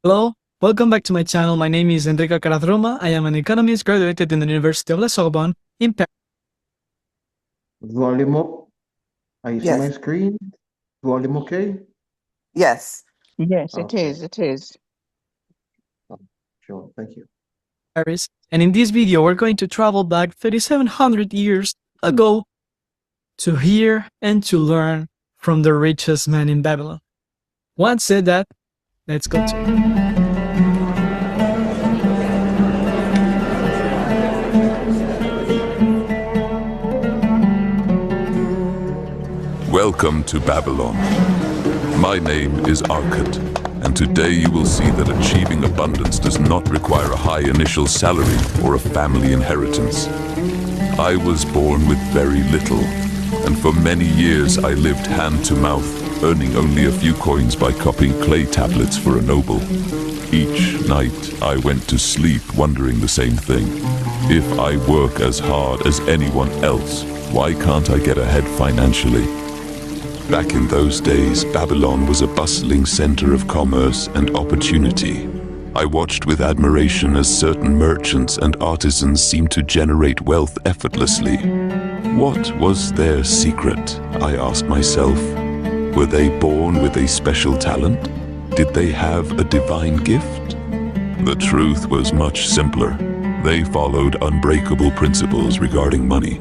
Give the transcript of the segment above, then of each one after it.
Hello, welcome back to my channel. My name is Enrique Caradroma. I am an economist graduated in the University of La Sorbonne in Paris. Volume up. I see my Yes. screen. Volume okay? Yes. Yes, Okay. it is. Sure, thank you. Paris. And in this video, we're going to travel back 3,700 years ago to hear and to learn from the richest man in Babylon. Once said that, let's go to Welcome to Babylon. My name is Arkut, and today you will see that achieving abundance does not require a high initial salary or a family inheritance. I was born with very little, and for many years I lived hand to mouth, earning only a few coins by copying clay tablets for a noble. Each night I went to sleep wondering the same thing. If I work as hard as anyone else, why can't I get ahead financially? Back in those days, Babylon was a bustling center of commerce and opportunity. I watched with admiration as certain merchants and artisans seemed to generate wealth effortlessly. What was their secret? I asked myself. Were they born with a special talent? Did they have a divine gift? The truth was much simpler. They followed unbreakable principles regarding money,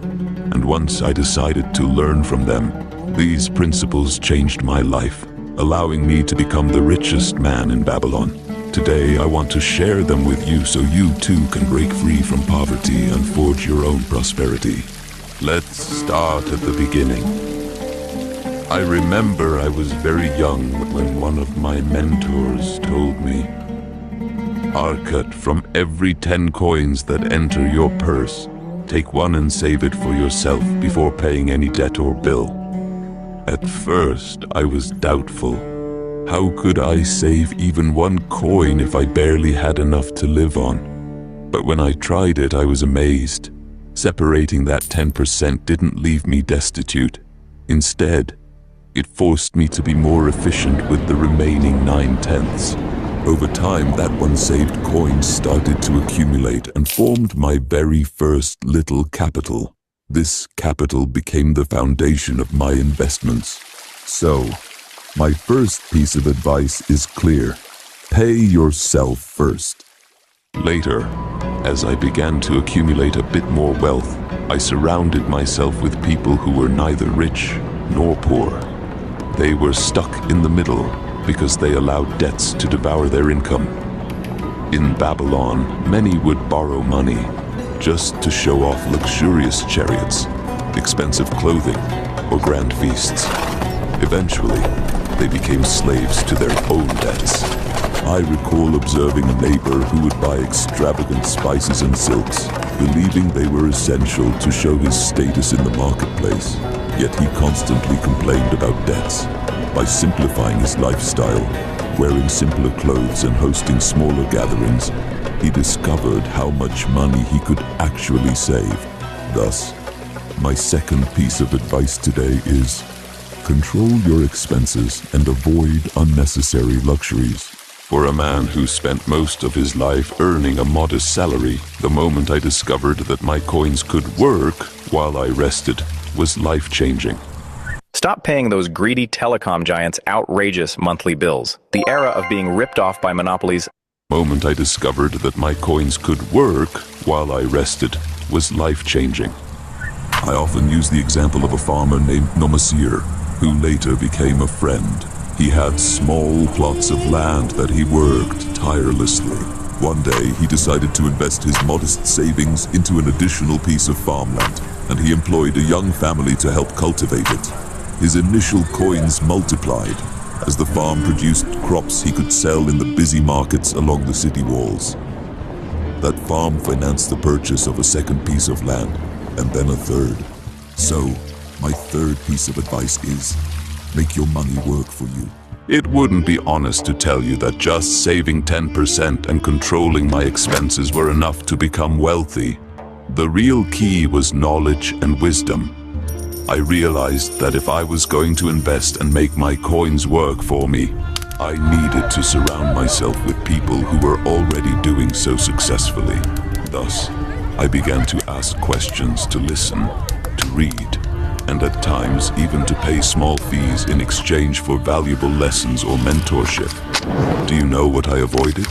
and once I decided to learn from them, these principles changed my life, allowing me to become the richest man in Babylon. Today, I want to share them with you so you too can break free from poverty and forge your own prosperity. Let's start at the beginning. I remember I was very young when one of my mentors told me, Arkut, from every 10 coins that enter your purse, take one and save it for yourself before paying any debt or bill. At first, I was doubtful. How could I save even one coin if I barely had enough to live on? But when I tried it, I was amazed. Separating that 10% didn't leave me destitute. Instead, it forced me to be more efficient with the remaining 9/10. Over time, that one saved coin started to accumulate and formed my very first little capital. This capital became the foundation of my investments. So, my first piece of advice is clear. Pay yourself first. Later, as I began to accumulate a bit more wealth, I surrounded myself with people who were neither rich nor poor. They were stuck in the middle because they allowed debts to devour their income. In Babylon, many would borrow money just to show off luxurious chariots, expensive clothing, or grand feasts. Eventually, they became slaves to their own debts. I recall observing a neighbor who would buy extravagant spices and silks, believing they were essential to show his status in the marketplace. Yet he constantly complained about debts. By simplifying his lifestyle, wearing simpler clothes and hosting smaller gatherings, he discovered how much money he could actually save. Thus, my second piece of advice today is control your expenses and avoid unnecessary luxuries. For a man who spent most of his life earning a modest salary, the moment I discovered that my coins could work while I rested was life-changing. Stop paying those greedy telecom giants outrageous monthly bills. The era of being ripped off by monopolies. Moment I discovered that my coins could work while I rested was life-changing. I often use the example of a farmer named Nomasir, who later became a friend. He had small plots of land that he worked tirelessly. One day, he decided to invest his modest savings into an additional piece of farmland, and he employed a young family to help cultivate it. His initial coins multiplied as the farm produced crops he could sell in the busy markets along the city walls. That farm financed the purchase of a second piece of land, and then a third. So, my third piece of advice is, make your money work for you. It wouldn't be honest to tell you that just saving 10% and controlling my expenses were enough to become wealthy. The real key was knowledge and wisdom. I realized that if I was going to invest and make my coins work for me, I needed to surround myself with people who were already doing so successfully. Thus, I began to ask questions, to listen, to read, and at times even to pay small fees in exchange for valuable lessons or mentorship. Do you know what I avoided?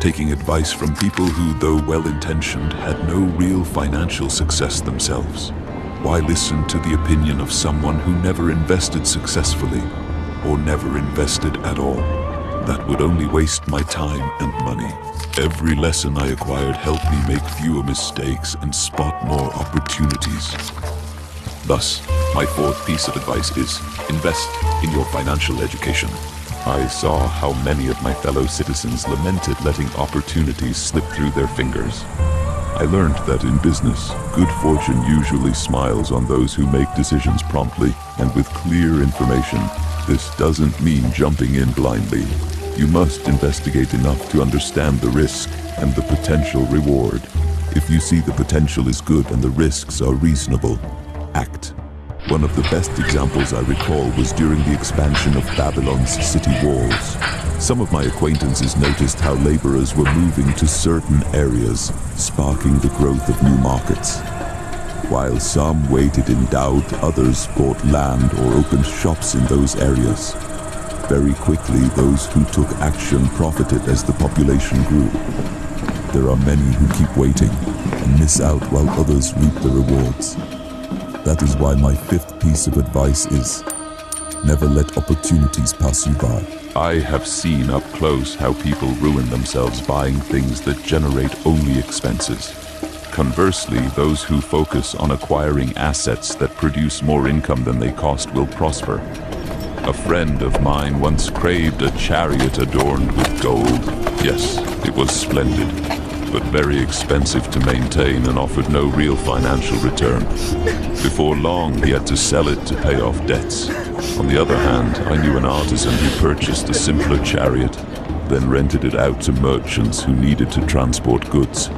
Taking advice from people who, though well-intentioned, had no real financial success themselves. Why listen to the opinion of someone who never invested successfully, or never invested at all? That would only waste my time and money. Every lesson I acquired helped me make fewer mistakes and spot more opportunities. Thus, my fourth piece of advice is invest in your financial education. I saw how many of my fellow citizens lamented letting opportunities slip through their fingers. I learned that in business, good fortune usually smiles on those who make decisions promptly and with clear information. This doesn't mean jumping in blindly. You must investigate enough to understand the risk and the potential reward. If you see the potential is good and the risks are reasonable, act. One of the best examples I recall was during the expansion of Babylon's city walls. Some of my acquaintances noticed how laborers were moving to certain areas, sparking the growth of new markets. While some waited in doubt, others bought land or opened shops in those areas. Very quickly, those who took action profited as the population grew. There are many who keep waiting and miss out while others reap the rewards. That is why my fifth piece of advice is, never let opportunities pass you by. I have seen up close how people ruin themselves buying things that generate only expenses. Conversely, those who focus on acquiring assets that produce more income than they cost will prosper. A friend of mine once craved a chariot adorned with gold. Yes, it was splendid, but very expensive to maintain and offered no real financial return. Before long, he had to sell it to pay off debts. On the other hand, I knew an artisan who purchased a simpler chariot, then rented it out to merchants who needed to transport goods.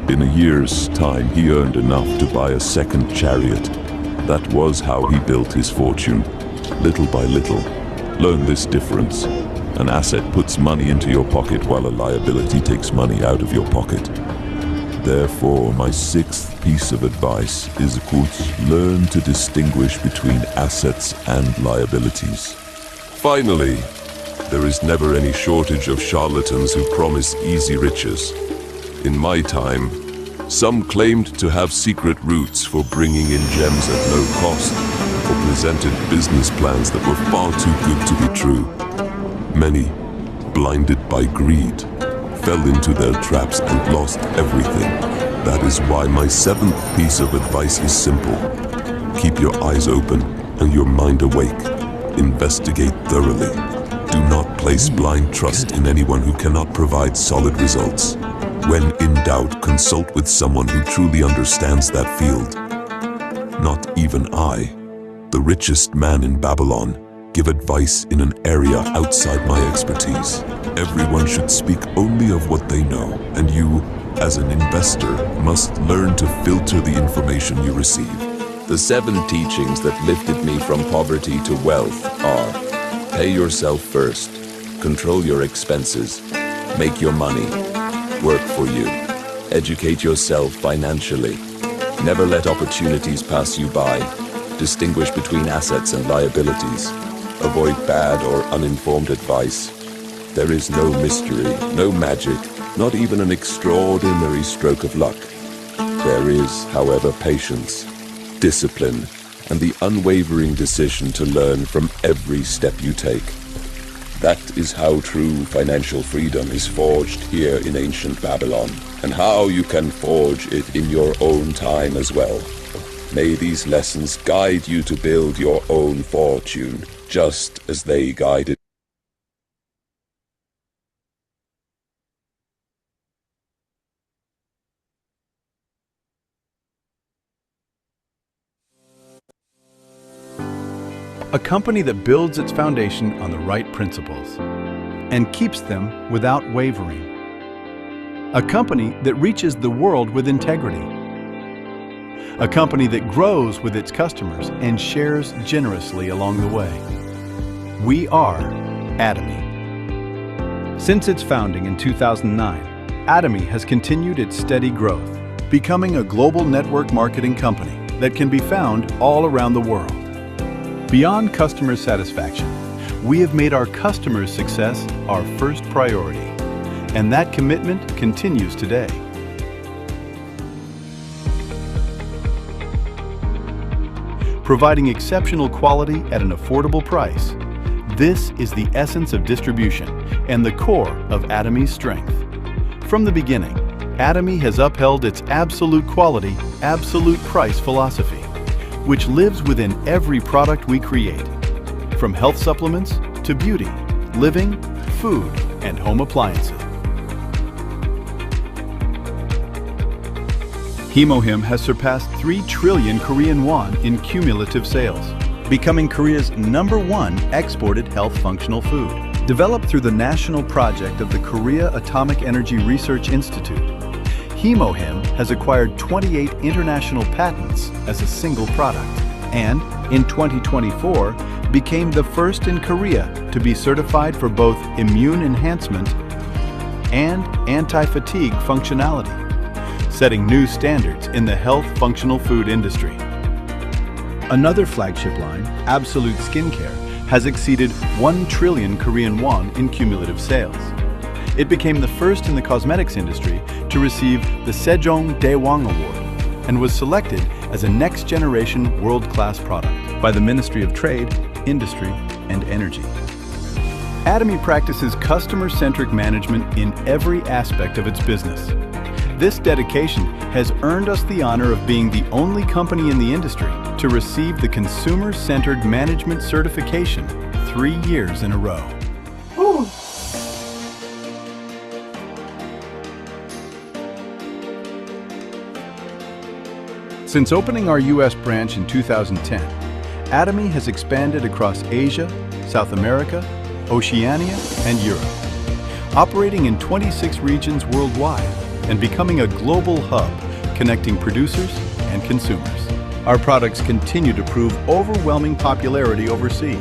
In a year's time, he earned enough to buy a second chariot. That was how he built his fortune, little by little. Learn this difference. An asset puts money into your pocket while a liability takes money out of your pocket. Therefore, my sixth piece of advice is, learn to distinguish between assets and liabilities. Finally, there is never any shortage of charlatans who promise easy riches. In my time, some claimed to have secret routes for bringing in gems at low cost, or presented business plans that were far too good to be true. Many, blinded by greed, fell into their traps and lost everything. That is why my seventh piece of advice is simple. Keep your eyes open and your mind awake. Investigate thoroughly. Do not place blind trust in anyone who cannot provide solid results. When in doubt, consult with someone who truly understands that field. Not even I, the richest man in Babylon, give advice in an area outside my expertise. Everyone should speak only of what they know, and you, as an investor, must learn to filter the information you receive. The 7 teachings that lifted me from poverty to wealth are: pay yourself first, control your expenses, make your money, work for you, educate yourself financially, never let opportunities pass you by, distinguish between assets and liabilities, avoid bad or uninformed advice. There is no mystery, no magic, not even an extraordinary stroke of luck. There is, however, patience, discipline, and the unwavering decision to learn from every step you take. That is how true financial freedom is forged here in ancient Babylon, and how you can forge it in your own time as well. May these lessons guide you to build your own fortune, just as they guided. A company that builds its foundation on the right principles and keeps them without wavering. A company that reaches the world with integrity. A company that grows with its customers and shares generously along the way. We are Atomy. Since its founding in 2009, Atomy has continued its steady growth, becoming a global network marketing company that can be found all around the world. Beyond customer satisfaction, we have made our customers' success our first priority, and that commitment continues today. Providing exceptional quality at an affordable price. This is the essence of distribution and the core of Atomy's strength. From the beginning, Atomy has upheld its absolute quality, absolute price philosophy, which lives within every product we create, from health supplements to beauty, living, food, and home appliances. Hemohim has surpassed 3 trillion Korean won in cumulative sales, becoming Korea's #1 exported health functional food. Developed through the national project of the Korea Atomic Energy Research Institute, Hemohim has acquired 28 international patents as a single product, and in 2024 became the first in Korea to be certified for both immune enhancement and anti-fatigue functionality, setting new standards in the health functional food industry. Another flagship line, Absolute Skincare, has exceeded 1 trillion Korean won in cumulative sales. It became the first in the cosmetics industry to receive the Sejong Daewang Award and was selected as a next-generation world-class product by the Ministry of Trade, Industry, and Energy. Atomy practices customer-centric management in every aspect of its business. This dedication has earned us the honor of being the only company in the industry to receive the Consumer-Centered Management certification 3 years in a row. Since opening our U.S. branch in 2010, Atomy has expanded across Asia, South America, Oceania, and Europe, operating in 26 regions worldwide and becoming a global hub connecting producers and consumers. Our products continue to prove overwhelming popularity overseas,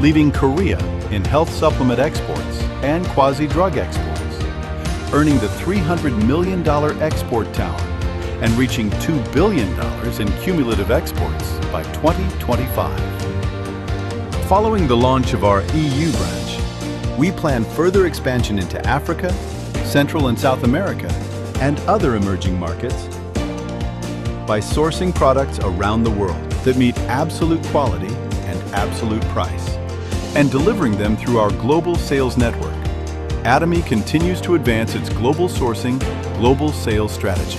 leading Korea in health supplement exports and quasi-drug exports, earning the $300 million export tower and reaching $2 billion in cumulative exports by 2025. Following the launch of our EU branch, we plan further expansion into Africa, Central and South America, and other emerging markets by sourcing products around the world that meet absolute quality and absolute price, and delivering them through our global sales network. Atomy continues to advance its global sourcing, global sales strategy.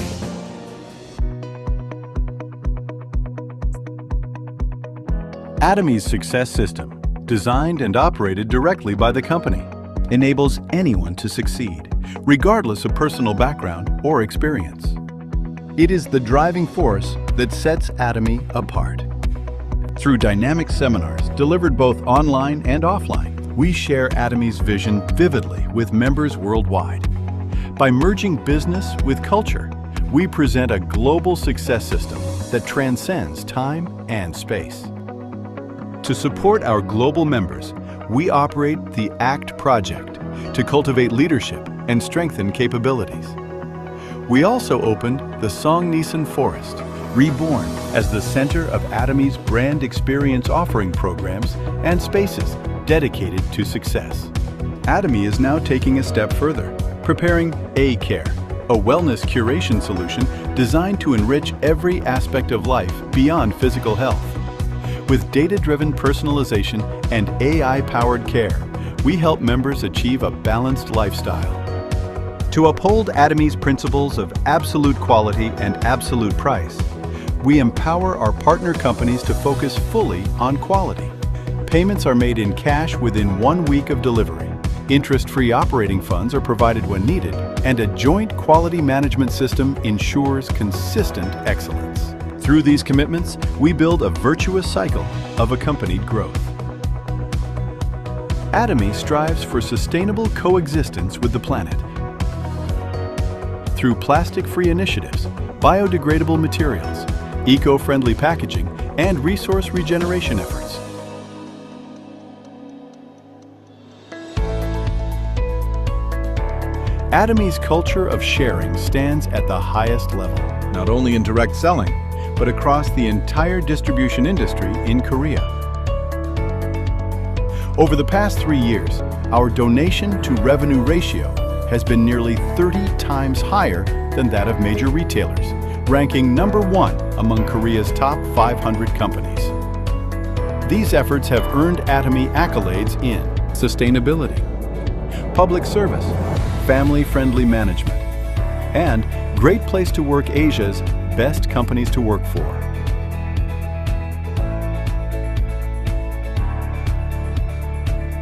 Atomy's success system, designed and operated directly by the company, enables anyone to succeed, regardless of personal background or experience. It is the driving force that sets Atomy apart. Through dynamic seminars delivered both online and offline, we share Atomy's vision vividly with members worldwide. By merging business with culture, we present a global success system that transcends time and space. To support our global members, we operate the ACT project to cultivate leadership and strengthen capabilities. We also opened the Songnisan Forest, reborn as the center of Atomy's brand experience offering programs and spaces dedicated to success. Atomy is now taking a step further, preparing A-Care, a wellness curation solution designed to enrich every aspect of life beyond physical health. With data-driven personalization and AI-powered care, we help members achieve a balanced lifestyle. To uphold Atomy's principles of absolute quality and absolute price, we empower our partner companies to focus fully on quality. Payments are made in cash within 1 week of delivery. Interest-free operating funds are provided when needed, and a joint quality management system ensures consistent excellence. Through these commitments, we build a virtuous cycle of accompanied growth. Atomy strives for sustainable coexistence with the planet. Through plastic-free initiatives, biodegradable materials, eco-friendly packaging, and resource regeneration efforts. Atomy's culture of sharing stands at the highest level, not only in direct selling, but across the entire distribution industry in Korea. Over the past 3 years, our donation to revenue ratio has been nearly 30 times higher than that of major retailers, ranking #1 among Korea's top 500 companies. These efforts have earned Atomy accolades in sustainability, public service, family-friendly management, and Great Place to Work Asia's Best Companies to Work For.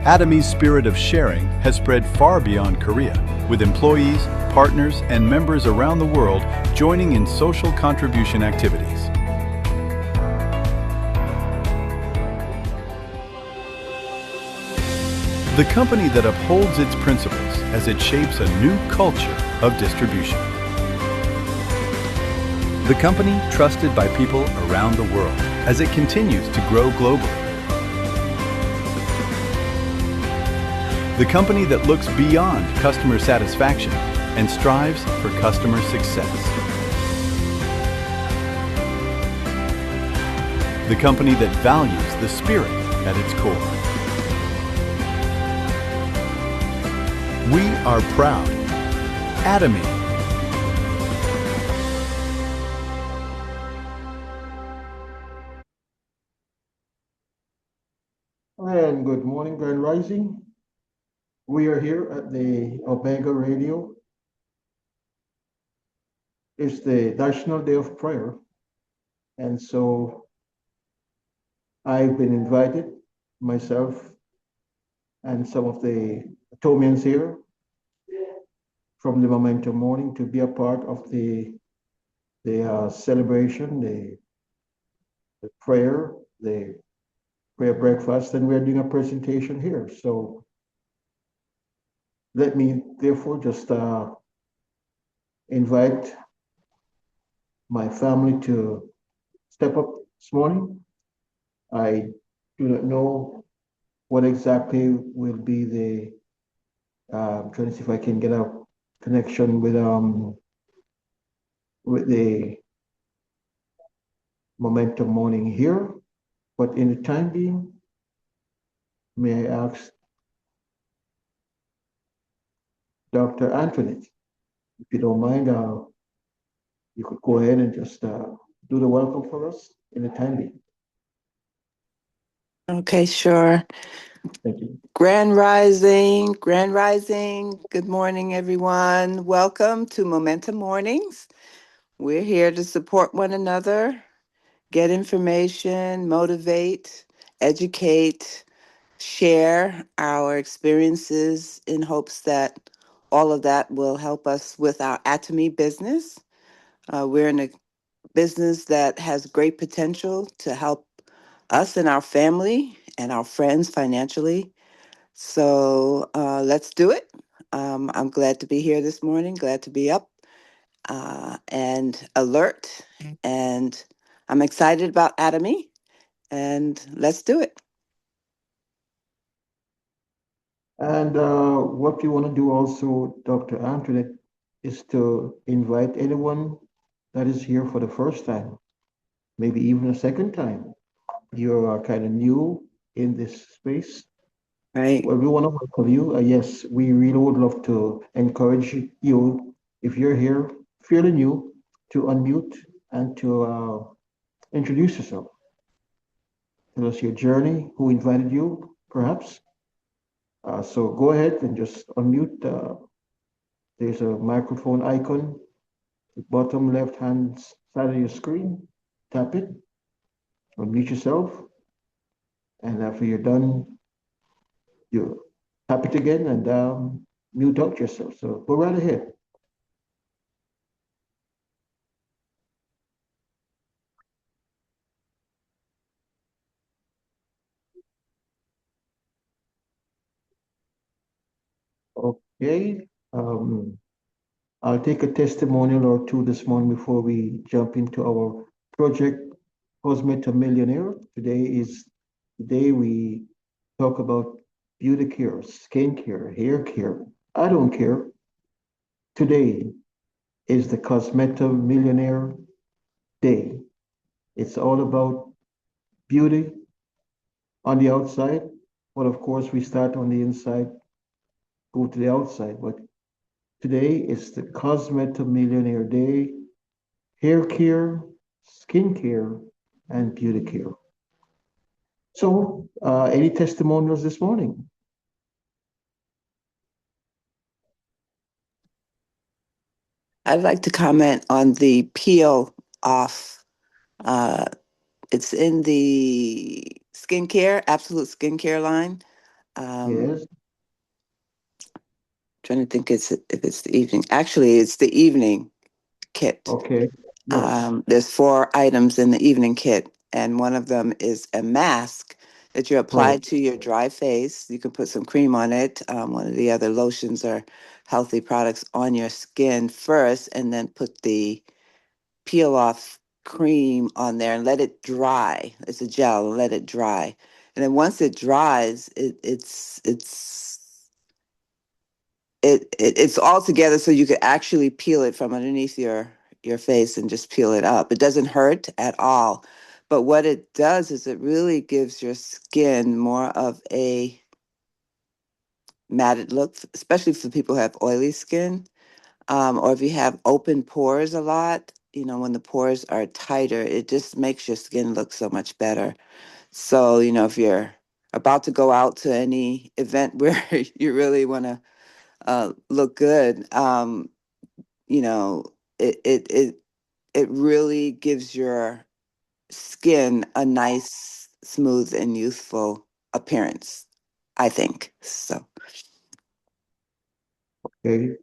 Atomy's spirit of sharing has spread far beyond Korea, with employees, partners, and members around the world joining in social contribution activities. The company that upholds its principles as it shapes a new culture of distribution. The company trusted by people around the world as it continues to grow globally. The company that looks beyond customer satisfaction and strives for customer success. The company that values the spirit at its core. We are proud. Atomy. And good morning, Grand Rising. We are here at the Omega Radio. It's the National Day of Prayer. And so I've been invited, myself and some of the Atomians here from the Momentum Morning, to be a part of the celebration, the prayer breakfast, and we're doing a presentation here. So let me therefore just invite my family to step up this morning. I do not know what exactly will be the, I'm trying to see if I can get a connection with the Momentum Morning here, but in the time being, may I ask Dr. Antoinette, if you don't mind, you could go ahead and just do the welcome for us in the time being. Okay, sure. Thank you. Grand Rising, Grand Rising. Good morning, everyone. Welcome to Momentum Mornings. We're here to support one another, get information, motivate, educate, share our experiences in hopes that all of that will help us with our Atomy business. We're in a business that has great potential to help us and our family and our friends financially. So let's do it. I'm glad to be here this morning, glad to be up and alert. And I'm excited about Atomy, and let's do it. And what we want to do also, Dr. Antoinette, is to invite anyone that is here for the first time, maybe even a second time. You are kind of new in this space. Right. Well, we want to welcome you. Yes, we really would love to encourage you, if you're here fairly new, to unmute and to introduce yourself. Tell us your journey, who invited you, perhaps. So go ahead and just unmute. There's a microphone icon, the bottom left-hand side of your screen. Tap it, unmute yourself, and after you're done, you tap it again and mute out yourself. So go right ahead. Okay. I'll take a testimonial or two this morning before we jump into our project, Cosmeta Millionaire. Today is the day we talk about beauty care, skin care, hair care. I don't care. Today is the Cosmeta Millionaire Day. It's all about beauty on the outside, but of course we start on the inside, go to the outside. But today is the Cosmeta Millionaire Day, hair care, skin care, and beauty care. So, any testimonials this morning? I'd like to comment on the peel off. Uh, it's in the skincare, Absolute Skincare line. Yes. Trying to think if it's the evening. Actually, it's the evening kit. Okay. Yes. There's 4 items in the evening kit, and one of them is a mask that you apply Right. to your dry face. You can put some cream on it. One of the other lotions or healthy products on your skin first, and then put the peel off cream on there and let it dry. It's a gel, let it dry. And then once it dries, it's all together so you could actually peel it from underneath your face and just peel it up. It doesn't hurt at all. But what it does is it really gives your skin more of a matted look, especially for people who have oily skin. Or if you have open pores a lot, when the pores are tighter, it just makes your skin look so much better. So, if you're about to go out to any event where you really want to look good, you know, it, it it it really gives your skin a nice, smooth, and youthful appearance, I think. So, Okay.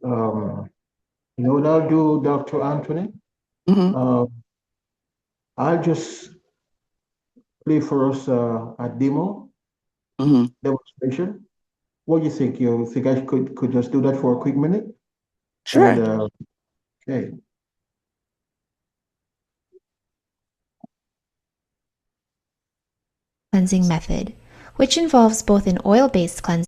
You know what I'll do, Dr. Anthony? mhm, Uh, I'll just play for us a demo mhm. demonstration. What do you think? You think I could just do that for a quick minute? And Sure. okay. Cleansing method, which involves both an oil-based cleanse.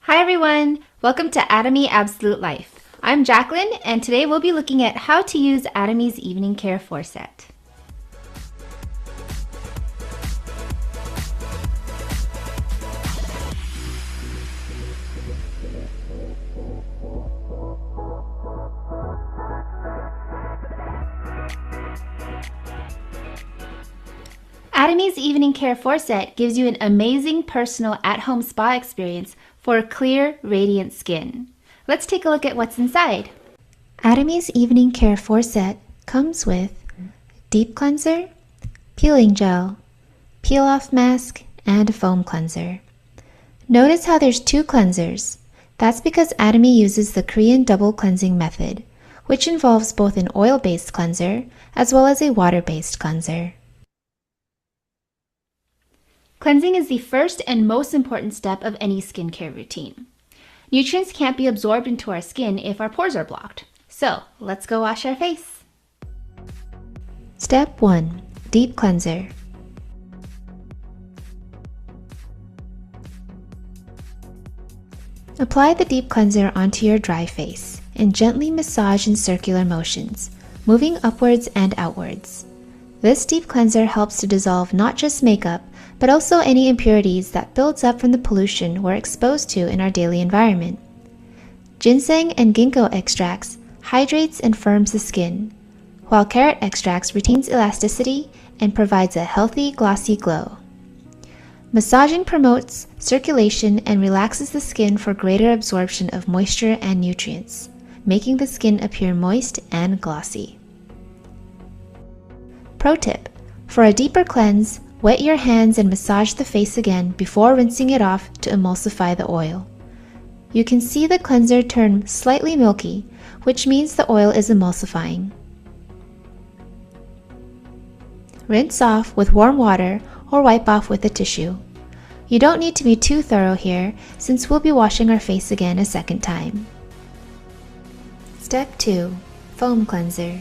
Hi everyone, welcome to Atomy Absolute Life. I'm Jacqueline, and today we'll be looking at how to use Atomy's Evening Care 4-set. Atomy's Evening Care 4-set gives you an amazing personal at-home spa experience for clear, radiant skin. Let's take a look at what's inside. Atomy's Evening Care 4-set comes with deep cleanser, peeling gel, peel-off mask, and a foam cleanser. Notice how there's 2 cleansers. That's because Atomy uses the Korean double cleansing method, which involves both an oil-based cleanser as well as a water-based cleanser. Cleansing is the first and most important step of any skincare routine. Nutrients can't be absorbed into our skin if our pores are blocked. So, let's go wash our face. Step 1. Deep cleanser. Apply the deep cleanser onto your dry face and gently massage in circular motions, moving upwards and outwards. This deep cleanser helps to dissolve not just makeup, but also any impurities that builds up from the pollution we're exposed to in our daily environment. Ginseng and ginkgo extracts hydrates and firms the skin, while carrot extracts retains elasticity and provides a healthy, glossy glow. Massaging promotes circulation and relaxes the skin for greater absorption of moisture and nutrients, making the skin appear moist and glossy. Pro tip: for a deeper cleanse, wet your hands and massage the face again before rinsing it off to emulsify the oil. You can see the cleanser turn slightly milky, which means the oil is emulsifying. Rinse off with warm water or wipe off with a tissue. You don't need to be too thorough here, since we'll be washing our face again a second time. Step 2. Foam cleanser.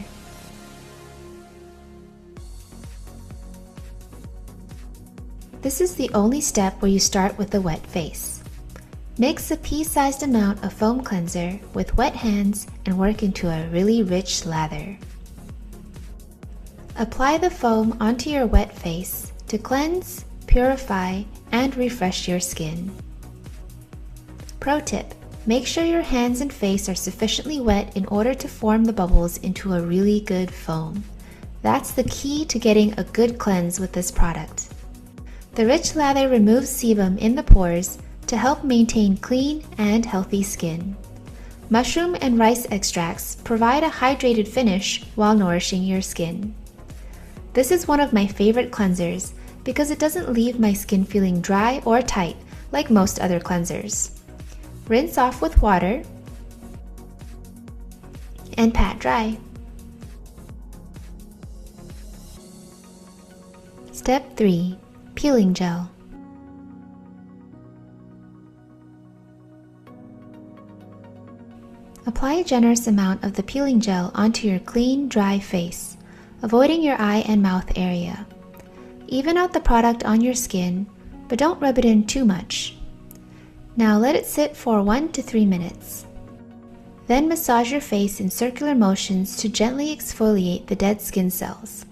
This is the only step where you start with a wet face. Mix a pea-sized amount of foam cleanser with wet hands and work into a really rich lather. Apply the foam onto your wet face to cleanse, purify, and refresh your skin. Pro tip: make sure your hands and face are sufficiently wet in order to form the bubbles into a really good foam. That's the key to getting a good cleanse with this product. The rich lather removes sebum in the pores to help maintain clean and healthy skin. Mushroom and rice extracts provide a hydrated finish while nourishing your skin. This is one of my favorite cleansers because it doesn't leave my skin feeling dry or tight like most other cleansers. Rinse off with water and pat dry. Step 3. Peeling gel. Apply a generous amount of the peeling gel onto your clean, dry face, avoiding your eye and mouth area. Even out the product on your skin, but don't rub it in too much. Now let it sit for 1 to 3 minutes. Then massage your face in circular motions to gently exfoliate the dead skin cells.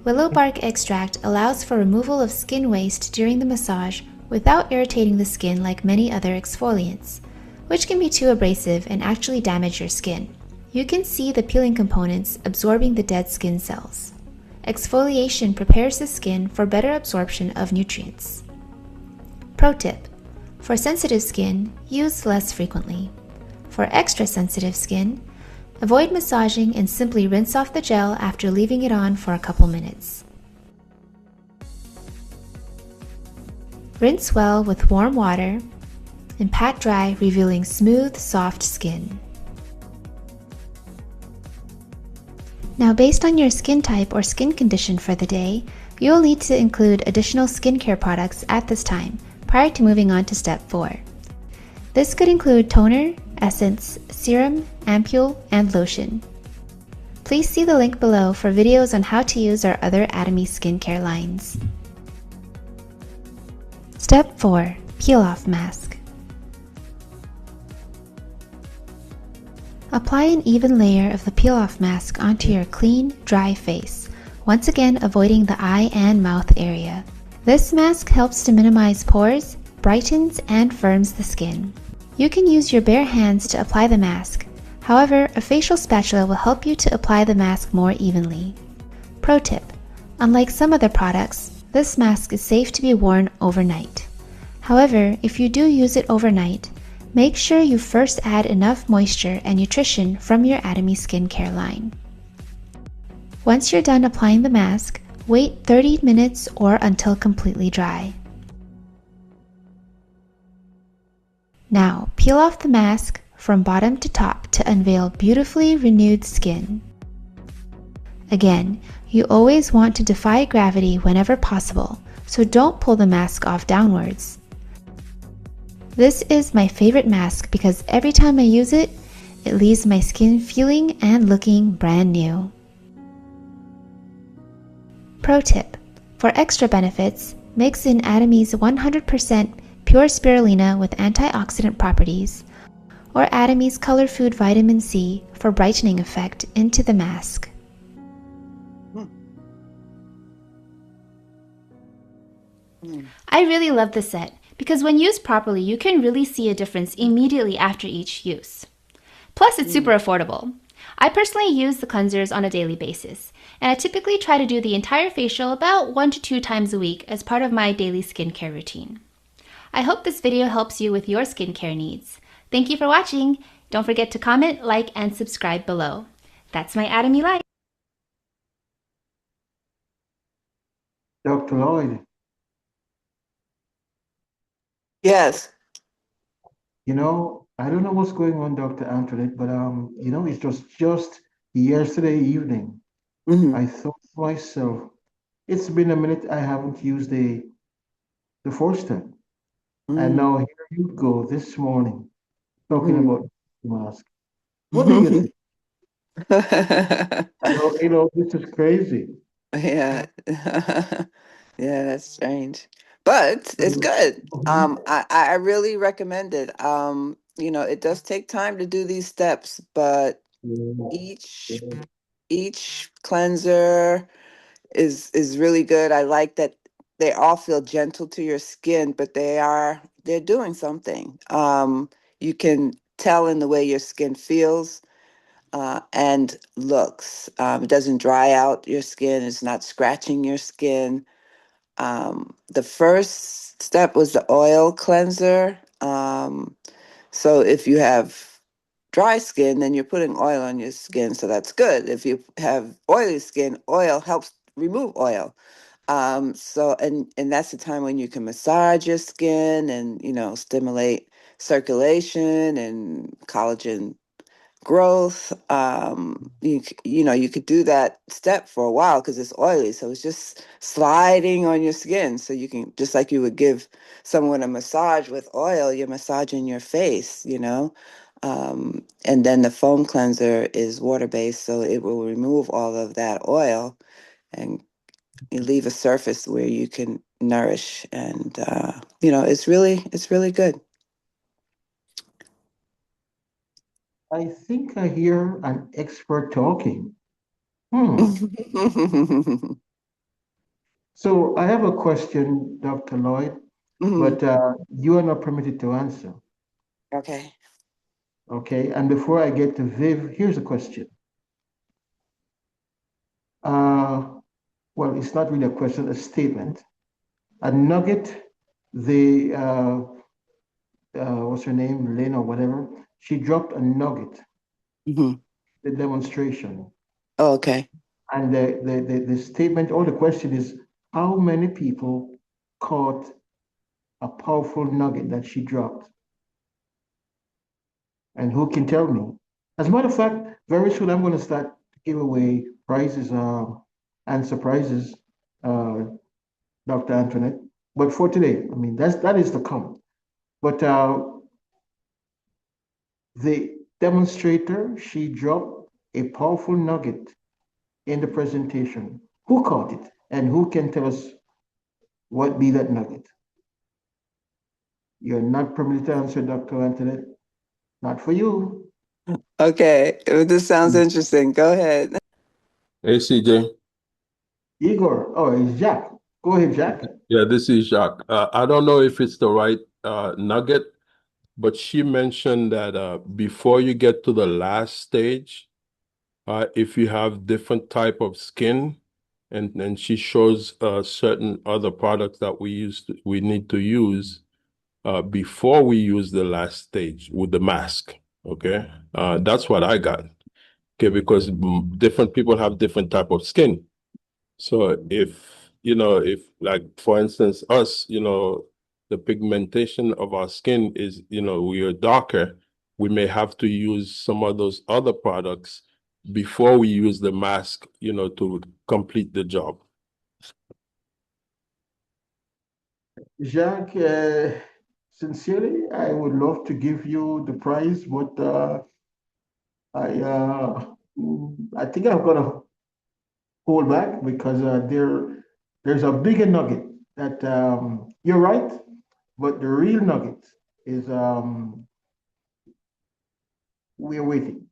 Willow bark extract allows for removal of skin waste during the massage without irritating the skin like many other exfoliants, which can be too abrasive and actually damage your skin. You can see the peeling components absorbing the dead skin cells. Exfoliation prepares the skin for better absorption of nutrients. Pro tip: for sensitive skin, use less frequently. For extra sensitive skin, avoid massaging and simply rinse off the gel after leaving it on for a couple minutes. Rinse well with warm water and pat dry, revealing smooth, soft skin. Now, based on your skin type or skin condition for the day, you'll need to include additional skincare products at this time, prior to moving on to step 4. This could include toner, essence, serum, ampule, and lotion. Please see the link below for videos on how to use our other Atomy skincare lines. Step 4. Peel-off mask. Apply an even layer of the peel-off mask onto your clean, dry face, once again avoiding the eye and mouth area. This mask helps to minimize pores, brightens, and firms the skin. You can use your bare hands to apply the mask. However, a facial spatula will help you to apply the mask more evenly. Pro tip: unlike some other products, this mask is safe to be worn overnight. However, if you do use it overnight, make sure you first add enough moisture and nutrition from your Atomy skincare line. Once you're done applying the mask, wait 30 minutes or until completely dry. Now, peel off the mask from bottom to top to unveil beautifully renewed skin. Again, you always want to defy gravity whenever possible, so don't pull the mask off downwards. This is my favorite mask because every time I use it, it leaves my skin feeling and looking brand new. Pro tip: for extra benefits, mix in Atomy's 100% pure spirulina with antioxidant properties, or Atomy's Color Food Vitamin C for brightening effect into the mask. I really love this set because when used properly, you can really see a difference immediately after each use. Plus, it's super affordable. I personally use the cleansers on a daily basis, and I typically try to do the entire facial about 1 to 2 times a week as part of my daily skincare routine. I hope this video helps you with your skincare needs. Thank you for watching. Don't forget to comment, like, and subscribe below. That's my Atomy life. Dr. Lloyd, Yes. I don't know what's going on, Dr. Antoinette, but it's just yesterday evening. Mhm. I thought to myself, it's been a minute I haven't used the Forster. And now here you go this morning talking about the mask. What do you think? This is crazy. Yeah. Yeah, that's strange. but it's good. Mhm. I really recommend it. It does take time to do these steps, but each each cleanser is really good. I like that they all feel gentle to your skin, but they're doing something. You can tell in the way your skin feels and looks. It doesn't dry out your skin. It's not scratching your skin. The first step was the oil cleanser. So if you have dry skin, then you're putting oil on your skin, so that's good. If you have oily skin, oil helps remove oil. And that's the time when you can massage your skin and stimulate circulation and collagen growth. You could do that step for a while because it's oily, so it's just sliding on your skin. So you can, just like you would give someone a massage with oil, you're massaging your face. And then the foam cleanser is water based, so it will remove all of that oil and you leave a surface where you can nourish. And it's really good. I think I hear an expert talking. Hmm. So I have a question, Dr. Lloyd, Mhm. but you are not permitted to answer. Okay. Okay. And before I get to Viv, here's a question. Uh, well, it's not really a question, a statement. A nugget, the what's her name, Lynn or whatever, she dropped a nugget, Mhm. the demonstration. Oh, okay. And the statement or the question is, how many people caught a powerful nugget that she dropped? And who can tell me? As a matter of fact, very soon I'm going to start to give away prizes and surprises, uh, Dr. Antoinette. But for today, I mean, that is to come. But the demonstrator, she dropped a powerful nugget in the presentation. Who caught it? And who can tell us what be that nugget? You're not permitted to answer, Dr. Antoinette. Not for you. Okay. This sounds interesting. Go ahead. Hey, CJ. Igor. Oh, it's Jack. Go ahead, Jack. Yeah, this is Jacques. I don't know if it's the right nugget, but she mentioned that before you get to the last stage, if you have different type of skin, and she shows certain other products that we need to use before we use the last stage with the mask. Okay, that's what I got. Okay, because different people have different type of skin. So if like for instance us, the pigmentation of our skin is, we are darker, we may have to use some of those other products before we use the mask, to complete the job. Jacques, sincerely, I would love to give you the prize, but I think I'm gonna hold back because there's a bigger nugget that you're right, but the real nugget is we're waiting.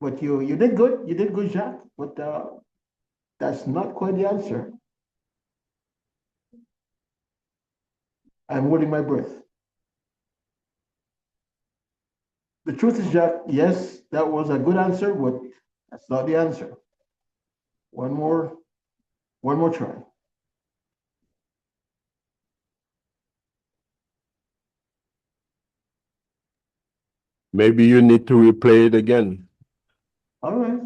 But you did good, Jacques, but that's not quite the answer. I'm holding my breath. The truth is, Jack, yes, that was a good answer, but that's not the answer. One more try. Maybe you need to replay it again. All right.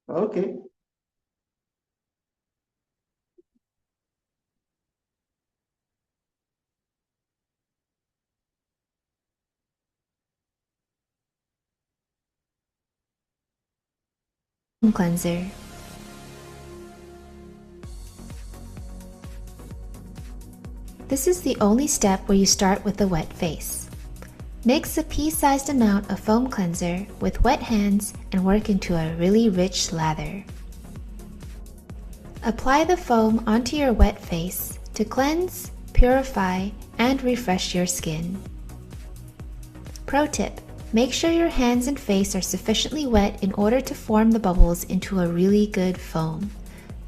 Okay. Cleanser. This is the only step where you start with a wet face. Mix a pea-sized amount of foam cleanser with wet hands and work into a really rich lather. Apply the foam onto your wet face to cleanse, purify, and refresh your skin. Pro tip: make sure your hands and face are sufficiently wet in order to form the bubbles into a really good foam.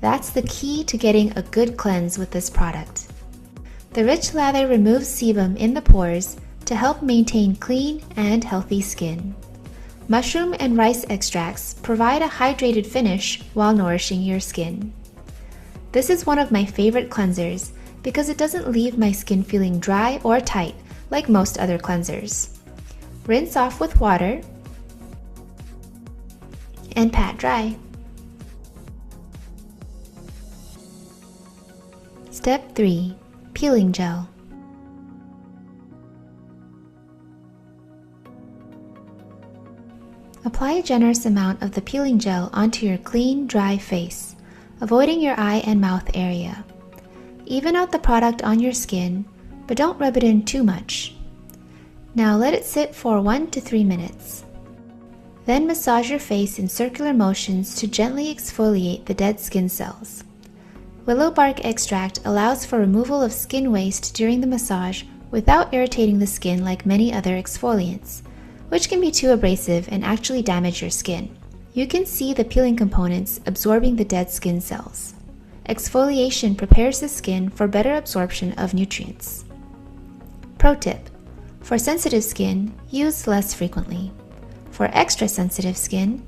That's the key to getting a good cleanse with this product. The rich lather removes sebum in the pores to help maintain clean and healthy skin. Mushroom and rice extracts provide a hydrated finish while nourishing your skin. This is one of my favorite cleansers because it doesn't leave my skin feeling dry or tight like most other cleansers. Rinse off with water and pat dry. Step 3. Peeling gel. Apply a generous amount of the peeling gel onto your clean, dry face, avoiding your eye and mouth area. Even out the product on your skin, but don't rub it in too much. Now let it sit for 1 to 3 minutes. Then massage your face in circular motions to gently exfoliate the dead skin cells. Willow bark extract allows for removal of skin waste during the massage without irritating the skin like many other exfoliants, which can be too abrasive and actually damage your skin. You can see the peeling components absorbing the dead skin cells. Exfoliation prepares the skin for better absorption of nutrients. Pro tip: for sensitive skin, use less frequently. For extra sensitive skin,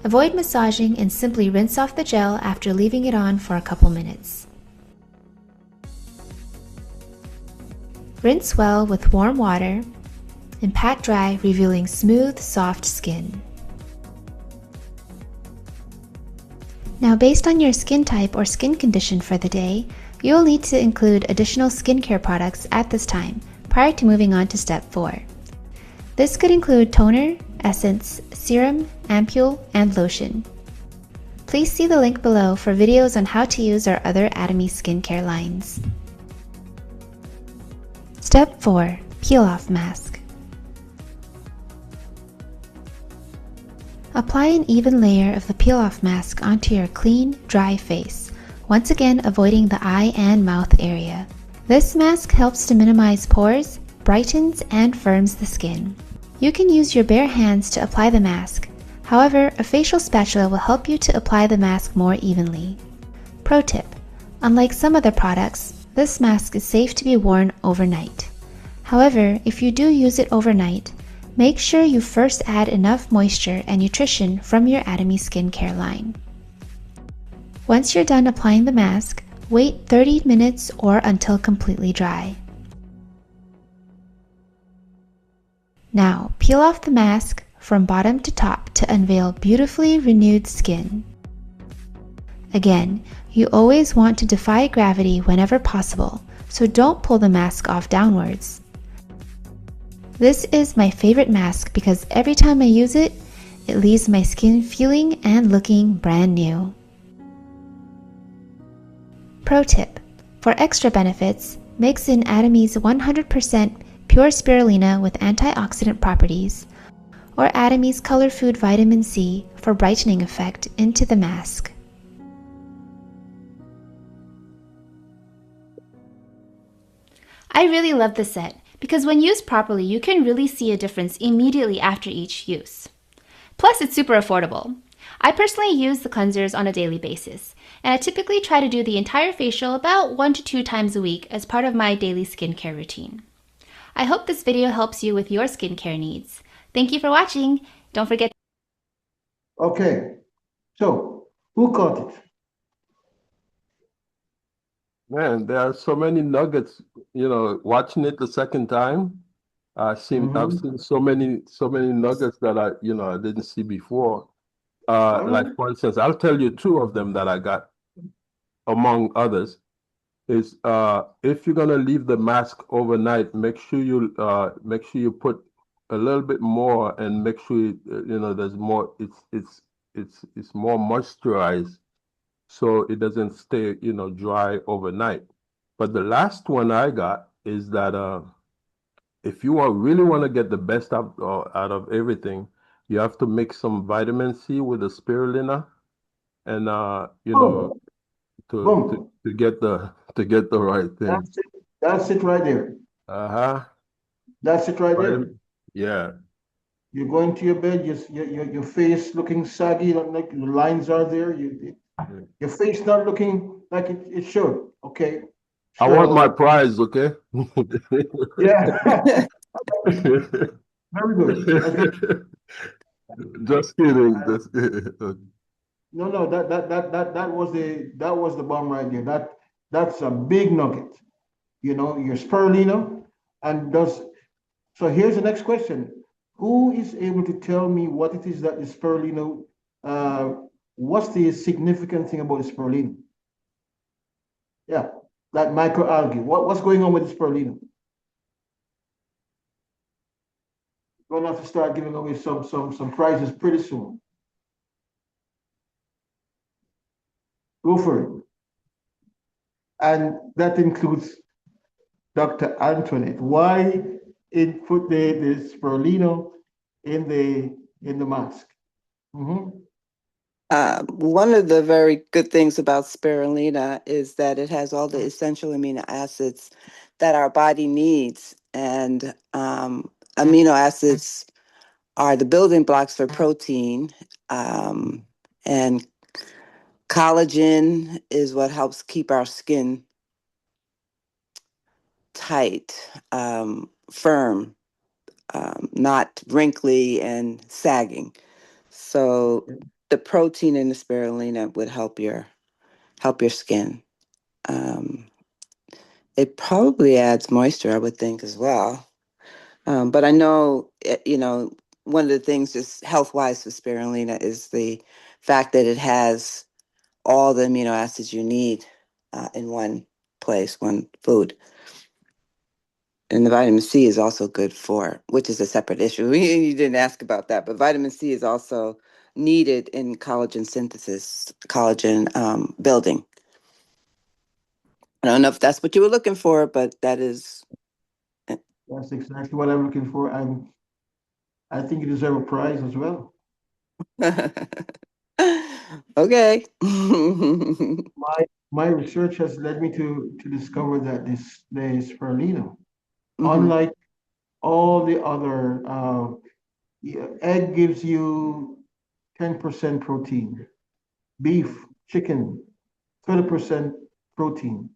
avoid massaging and simply rinse off the gel after leaving it on for a couple minutes. Rinse well with warm water and pat dry, revealing smooth, soft skin. Now, based on your skin type or skin condition for the day, you'll need to include additional skincare products at this time prior to moving on to step 4. This could include toner, essence, serum, ampule, and lotion. Please see the link below for videos on how to use our other Atomy skincare lines. Step 4. Peel-off mask. Apply an even layer of the peel-off mask onto your clean, dry face, once again avoiding the eye and mouth area. This mask helps to minimize pores, brightens, and firms the skin. You can use your bare hands to apply the mask. However, a facial spatula will help you to apply the mask more evenly. Pro tip: unlike some other products, this mask is safe to be worn overnight. However, if you do use it overnight, make sure you first add enough moisture and nutrition from your Atomy skincare line. Once you're done applying the mask, wait 30 minutes or until completely dry. Now, peel off the mask from bottom to top to unveil beautifully renewed skin. Again, you always want to defy gravity whenever possible, so don't pull the mask off downwards. This is my favorite mask because every time I use it, it leaves my skin feeling and looking brand new. Pro tip: for extra benefits, mix in Atomy's 100% pure spirulina with antioxidant properties, or Atomy's Color Food Vitamin C for brightening effect into the mask. I really love this set because when used properly, you can really see a difference immediately after each use. Plus, it's super affordable. I personally use the cleansers on a daily basis, and I typically try to do the entire facial about 1 to 2 times a week as part of my daily skincare routine. I hope this video helps you with your skincare needs. Thank you for watching. Don't forget. Okay, so who caught it? Man, there are so many nuggets, watching it the second time. I've seen so many nuggets that I didn't see before. Like for instance, I'll tell you 2 of them that I got, among others, is if you're gonna leave the mask overnight, make sure you put a little bit more and make sure there's more. It's more moisturized, so it doesn't stay dry overnight. But the last one I got is that if you really want to get the best out of everything, you have to mix some vitamin C with the spirulina, and to Boom. get the right thing. That's it. That's it right there. Uh-huh. That's it right there. Yeah. You're going to your bed, your face looking saggy, like the lines are there. Your face not looking like it should. Okay. I want my So prize, okay? yeah, very good. That's very, Just kidding. Just kidding. no, that was the bomb right there. That's a big nugget. You know, your spirulina, and does so. Here's the next question: who is able to tell me what it is that the spirulina? What's the significant thing about the spirulina? Yeah, that microalgae. What's going on with the spirulina? We're gonna have to start giving away some prizes pretty soon. Go for it. And that includes Dr. Antoinette. Why put the spirulina in the mask? Mm-hmm. One of the very good things about spirulina is that it has all the essential amino acids that our body needs. And amino acids are the building blocks for protein. And collagen is what helps keep our skin tight, firm, not wrinkly and sagging. So the protein in the spirulina would help your skin. Um, it probably adds moisture, I would think, as well. But I know, one of the things just health-wise for spirulina is the fact that it has all the amino acids you need in one place, one food. And the vitamin C is also good for, which is a separate issue. You didn't ask about that, but vitamin C is also needed in collagen synthesis, collagen building. I don't know if that's what you were looking for, but that is. That's exactly what I'm looking for. I think you deserve a prize as well. Okay. My research has led me to discover that the spirulina, Mhm. unlike all the other, egg gives you 10% protein, beef, chicken, 30% protein,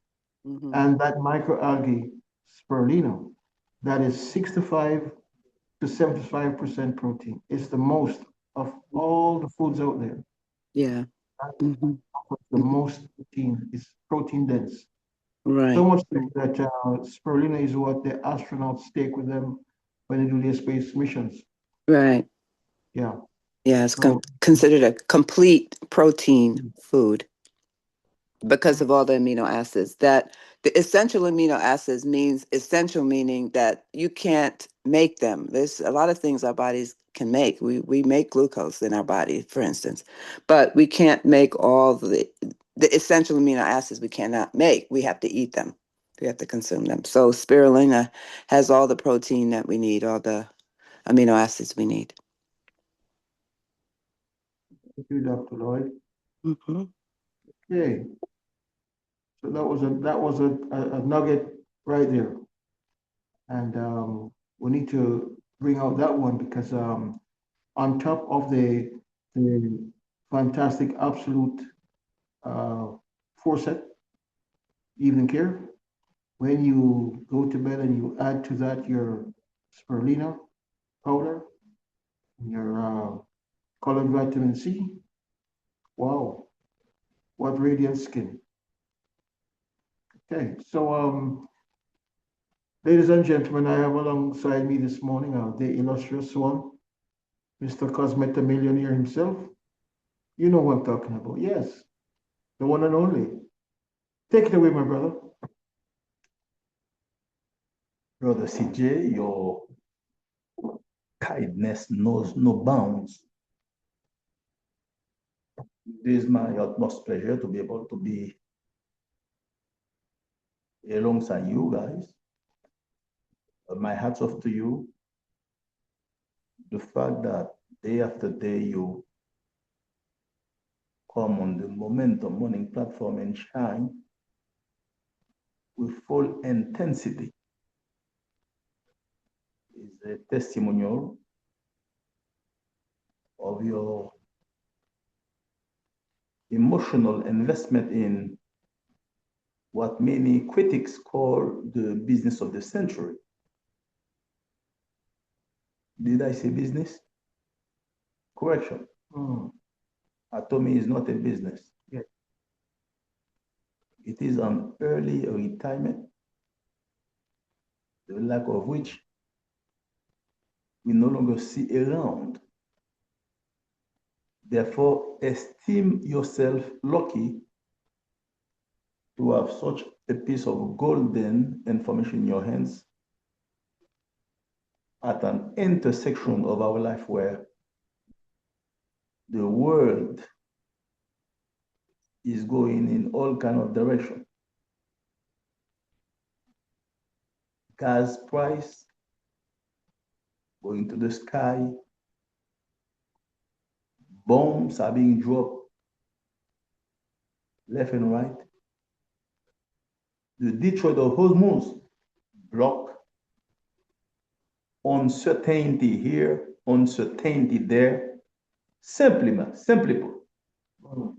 Mhm. and that microalgae spirulina, that is 65 to 75% protein. It's the most of all the foods out there. Yeah. Mhm. The most protein is protein dense. So Right. much so that spirulina is what the astronauts take with them when they do their space missions. Right. Yeah. Yeah, it's So considered a complete protein food because of all the amino acids. That the essential amino acids means essential, meaning that you can't make them. There's a lot of things our bodies can make. We make glucose in our body, for instance, but we can't make all the essential amino acids. We cannot make. We have to eat them. We have to consume them. So spirulina has all the protein that we need, all the amino acids we need. thank you, Dr. Lloyd. Hmm. Okay. So that was a nugget right there. And we need to bring out that one because on top of the fantastic absolute uh, foresight, evening care, when you go to bed and you add to that your spirulina powder, your colored vitamin C, wow, what radiant skin. Okay, so ladies and gentlemen, I have alongside me this morning the illustrious one, Mr. Cosmeta Millionaire himself. You know what I'm talking about. Yes, the one and only. Take it away, my brother. Brother CJ, your kindness knows no bounds. It is my utmost pleasure to be able to be alongside you guys. My hats off to you. The fact that day after day you come on the Momentum Morning platform and shine with full intensity is a testimonial of your emotional investment in what many critics call the business of the century. Did I say business? Correction. Atomy is not a business. Yeah. It is an early retirement, the lack of which we no longer see around. Therefore, esteem yourself lucky to have such a piece of golden information in your hands at an intersection of our life where the world is going in all kind of direction. Gas price going to the sky, bombs are being dropped left and right. The Detroit of Hormuz block, uncertainty here, uncertainty there. Simply put,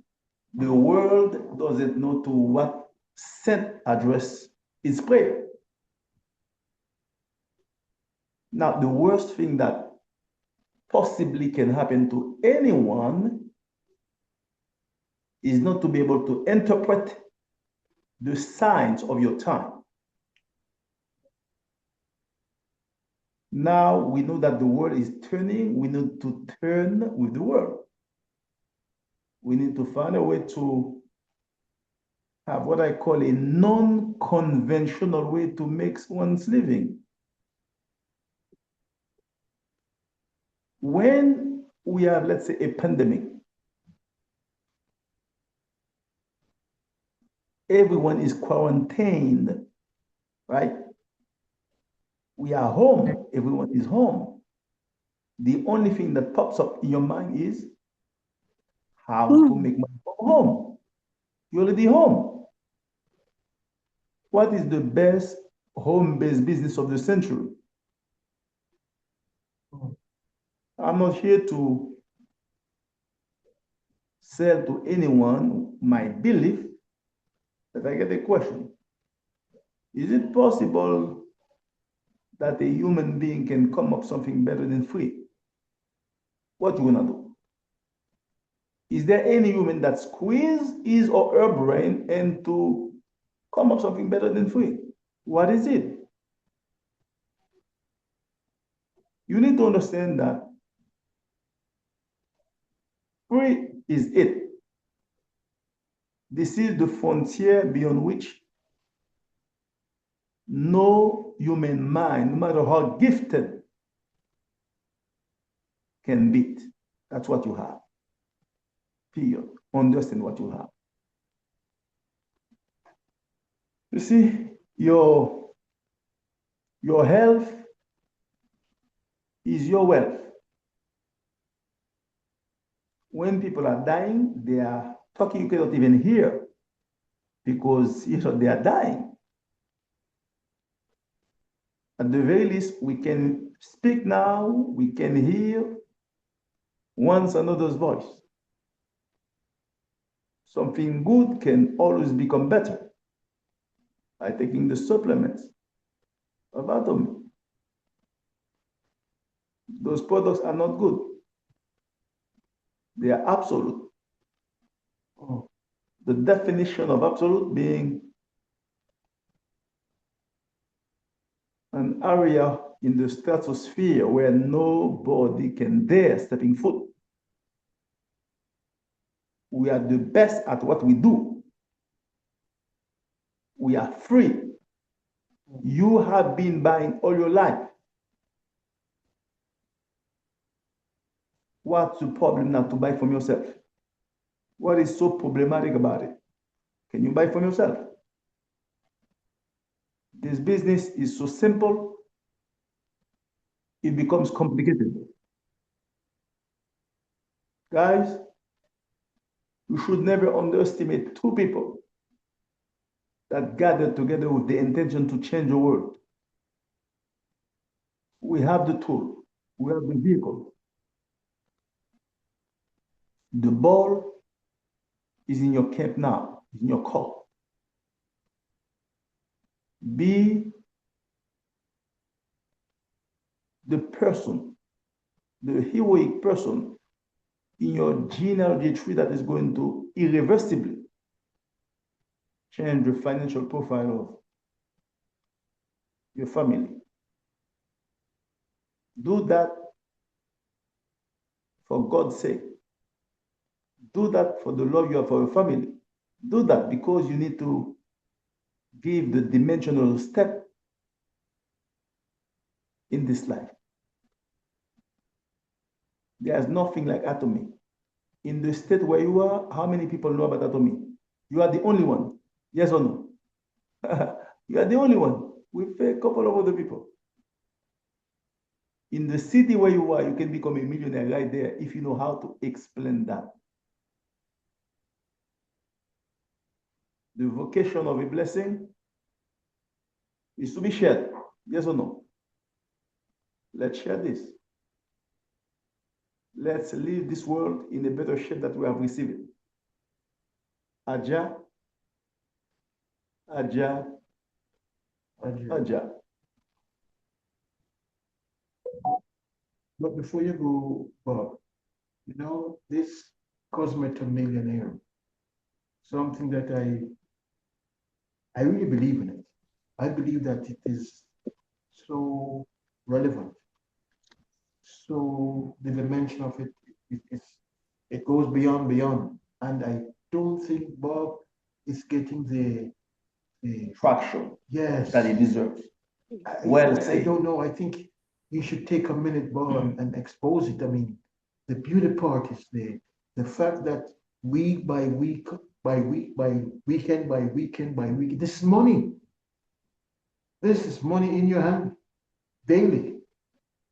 the world doesn't know to what set address its prayer. Now, the worst thing that possibly can happen to anyone is not to be able to interpret the signs of your time. Now we know that the world is turning, we need to turn with the world. We need to find a way to have what I call a non-conventional way to make one's living. When we have, let's say, a pandemic, everyone is quarantined, right? We are home, everyone is home. The only thing that pops up in your mind is how to make money from home. You're already home. What is the best home-based business of the century? I'm not here to sell to anyone my belief, but I get a question. Is it possible that a human being can come up something better than free? What you wanna do? Is there any human that squeeze his or her brain and to come up something better than free? What is it? You need to understand that free is it. This is the frontier beyond which no human mind, no matter how gifted, can beat. That's what you have. Period. Understand what you have. You see, your health is your wealth. When people are dying, they are talking you cannot even hear because they are dying. At the very least, we can speak now, we can hear one another's voice. Something good can always become better by taking the supplements of Atomy. Those products are not good. They are absolute. The definition of absolute being an area in the stratosphere where nobody can dare stepping foot. We are the best at what we do. We are free. You have been buying all your life. What's the problem now to buy from yourself? What is so problematic about it? Can you buy from yourself? This business is so simple, it becomes complicated. Guys, You should never underestimate two people that gathered together with the intention to change the world. We have the tool, we have the vehicle. The ball is in your camp now, is in your court. Be the person, the heroic person in your genealogy tree that is going to irreversibly change the financial profile of your family. Do that for God's sake. Do that for the love you have for your family. Do that because you need to give the dimensional step in this life. There's nothing like Atomy. In the state where you are, how many people know about Atomy? You are the only one. Yes or no? You are the only one with a couple of other people. In the city where you are, you can become a millionaire right there if you know how to explain that. The vocation of a blessing is to be shared. Yes or no? Let's share this. Let's leave this world in a better shape that we have received it. Aja, Aja, Aja, Aja. But before you go, Bob, you know, this cosmetic millionaire, something that I really believe in it. I believe that it is so relevant. So the dimension of it goes beyond. And I don't think Bob is getting the Traction yes that he deserves. I don't know. I think you should take a minute, Bob, and expose it. I mean, the beauty part is the fact that week by week by week by weekend by weekend by week, this is money. This is money in your hand daily.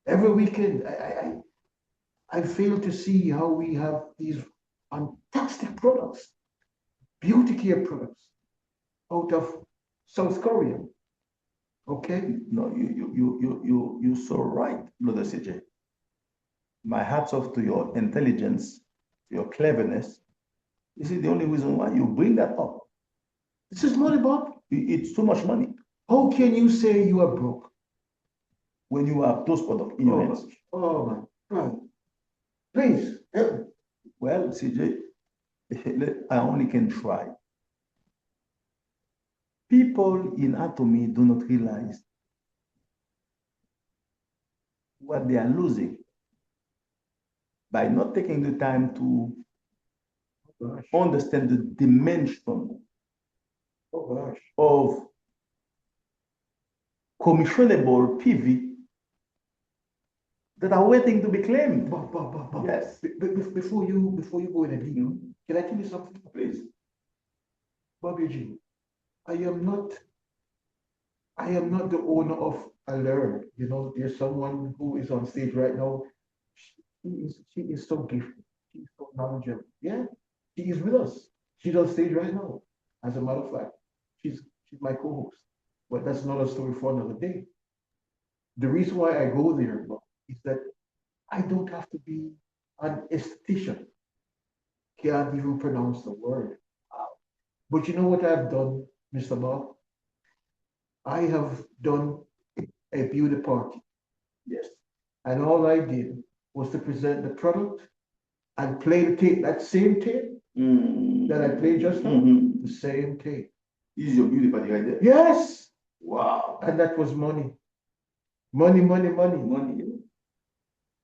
Every weekend, I fail to see how we have these fantastic products, beauty care products out of South Korea. Okay? No, you're so right, Brother CJ. My hats off to your intelligence, your cleverness. This is the only reason why you bring that up. This is money, Bob. It's too much money. How can you say you are broke when you have those products in your hands? Oh my God. Please. Well, CJ, I only can try. People in Atomy do not realize what they are losing by not taking the time to understand the dimension of commissionable PV that are waiting to be claimed. Bob. Yes. Before you go in a deal, can I tell you something, please? Bob Eugene, I am not the owner of Allure. You know, there's someone who is on stage right now. She is so gifted. She's so knowledgeable. Yeah, she is with us. She's on stage right now. As a matter of fact, she's my co-host. But that's another story for another day. The reason why I go there, Bob, is that I don't have to be an esthetician. Can't even pronounce the word. But you know what I've done, Mr. Bob? I have done a beauty party. Yes. And all I did was to present the product and play the tape, that same tape that I played just now, the same tape. Is your beauty party right there? Yes. Wow. And that was money. Money.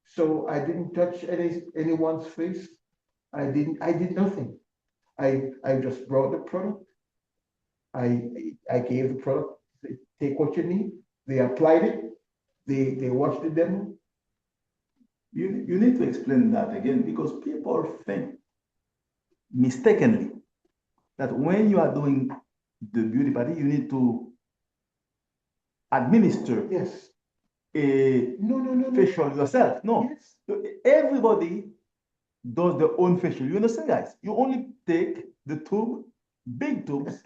So I didn't touch anyone's face. I did nothing. I just brought the product. I gave the product, take what you need. They applied it. They watched the demo. You need to explain that again, because people think mistakenly that when you are doing the beauty party, you need to administer a No. facial yourself. No. Yes. Everybody does their own facial. You understand, guys? You only take the tube, big tubes,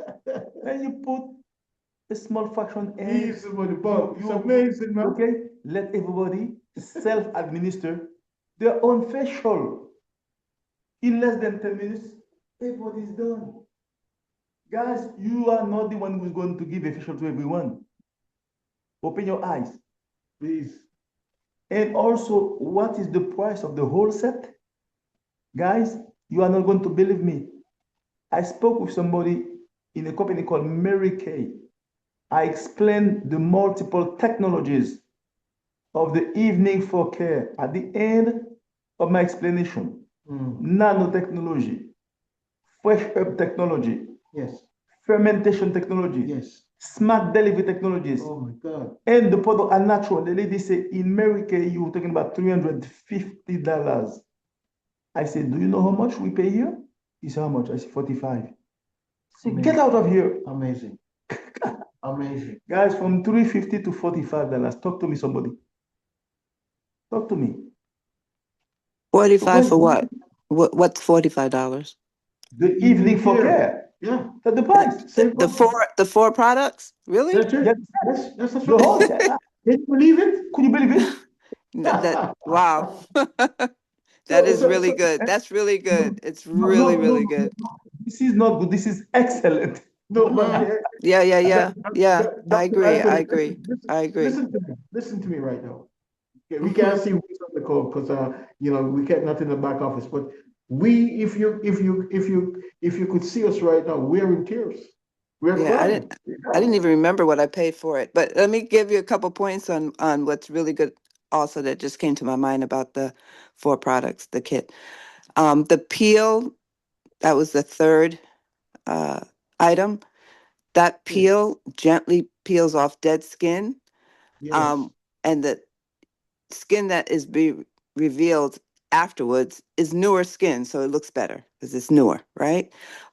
and you put a small fraction in. Easy money, Bob. It's amazing, man. Okay? Let everybody self-administer their own facial. In less than 10 minutes, everybody's done. Guys, you are not the one who's going to give a facial to everyone. Open your eyes, please. And also, what is the price of the whole set? Guys, you are not going to believe me. I spoke with somebody in a company called Mary Kay. I explained the multiple technologies of the evening for care at the end of my explanation. Nanotechnology, fresh herb technology, Yes. fermentation technology, Yes. smart delivery technologies. Oh my God. And the product are natural. The lady said, in America, you were talking about $350. I said, do you know how much we pay here? He said, how much? I said, 45. I said, get out of here. Amazing. Amazing. Guys, from $350 to $45. Talk to me, somebody. Talk to me. 45 for what? What's $45? The evening for care. Yeah. That's the price. The four products? Really? That's it. Yes. That's The whole set. Can you believe it? Could you believe it? Wow. That is really good. That's really good. It's really, really good. This is not good. This is excellent. No, but Yeah. I agree. Listen to me right now. Okay, we can't see who's on the call because we can't not in the back office. But if you could see us right now, we're in tears. We're crying. I didn't even remember what I paid for it. But let me give you a couple points on what's really good also that just came to my mind about the 4 products, the kit. The peel, that was the third item. That peel gently peels off dead skin. Yes. And the skin that is revealed afterwards is newer skin, so it looks better because it's newer, right?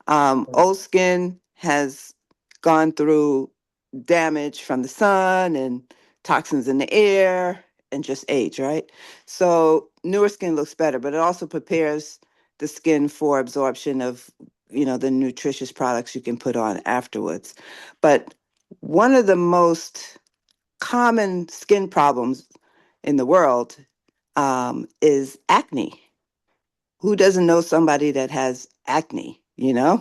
Old skin has gone through damage from the sun and toxins in the air and just age, right? So newer skin looks better, but it also prepares the skin for absorption of, the nutritious products you can put on afterwards. But one of the most common skin problems in the world is acne. Who doesn't know somebody that has acne, young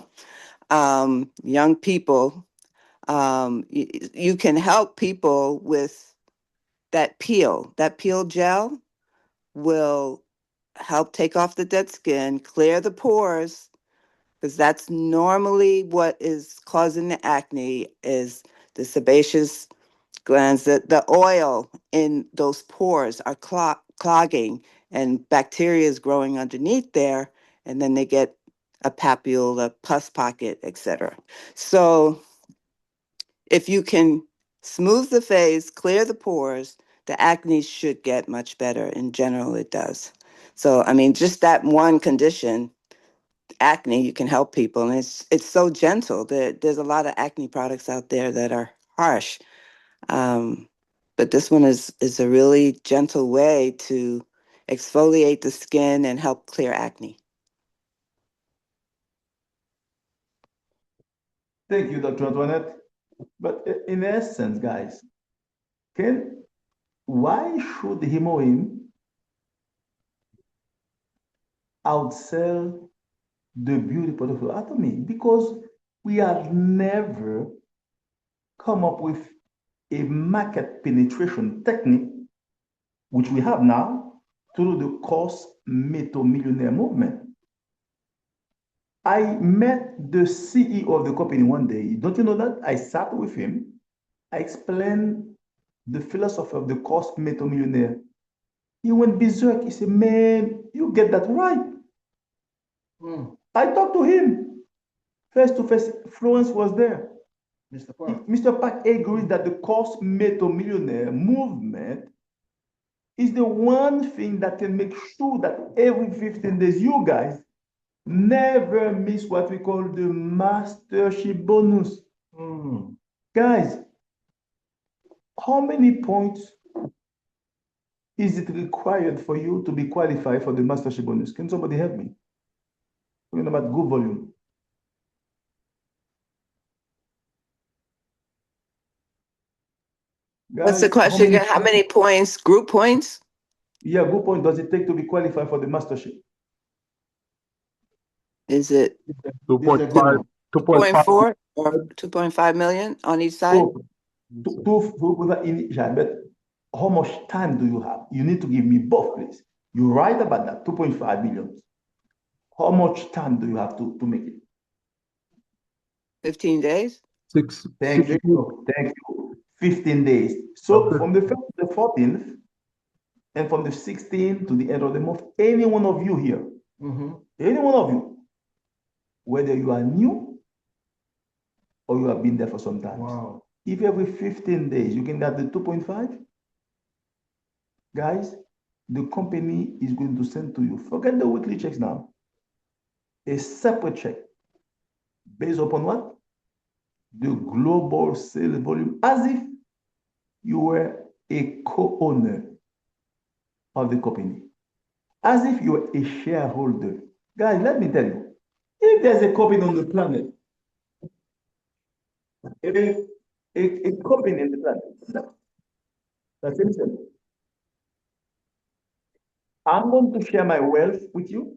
people, you can help people with that peel. That peel gel will help take off the dead skin, clear the pores, because that's normally what is causing the acne is the sebaceous glands. The oil in those pores are clogging and bacteria is growing underneath there, and then they get a papule, a pus pocket, etc. So if you can smooth the face, clear the pores, the acne should get much better. In general, it does. So, just that one condition, acne, you can help people. And it's so gentle. There's a lot of acne products out there that are harsh. But this one is a really gentle way to exfoliate the skin and help clear acne. Thank you, Dr. Antoinette. But in essence, guys, why should Himoim outsell the beauty product of Atomy? Because we have never come up with a market penetration technique, which we have now, through the Cosmetomillionaire movement. I met the CEO of the company one day. Don't you know that? I sat with him. I explained the philosophy of the Cosmetomillionaire. He went berserk. He said, man, you get that right. I talked to him face to face. Florence was there. Mr. Park. Mr. Park agrees that the Cosmetomillionaire movement is the one thing that can make sure that every 15 days, you guys never miss what we call the mastership bonus. Guys, how many points is it required for you to be qualified for the mastership bonus? Can somebody help me? Talking about good volume. What's the Guys, question again? How many points? Group points? Yeah, good point does it take to be qualified for the mastership? Is it 2.5, 2.5. 2.4 or 2.5 million on each side? So, but how much time do you have? You need to give me both, please. You write about that, 2.5 million. How much time do you have to make it? 15 days? Thank you. 15 days. So from the 1st to the 14th, and from the 16th to the end of the month, any one of you here, any one of you, whether you are new or you have been there for some time. Wow. If every 15 days you can get the 2.5, guys, the company is going to send to you, forget the weekly checks now, a separate check based upon what? The global sales volume, as if you were a co-owner of the company, as if you were a shareholder. Guys, let me tell you, if there's a company on the planet, a company in the planet, that's it. I'm going to share my wealth with you.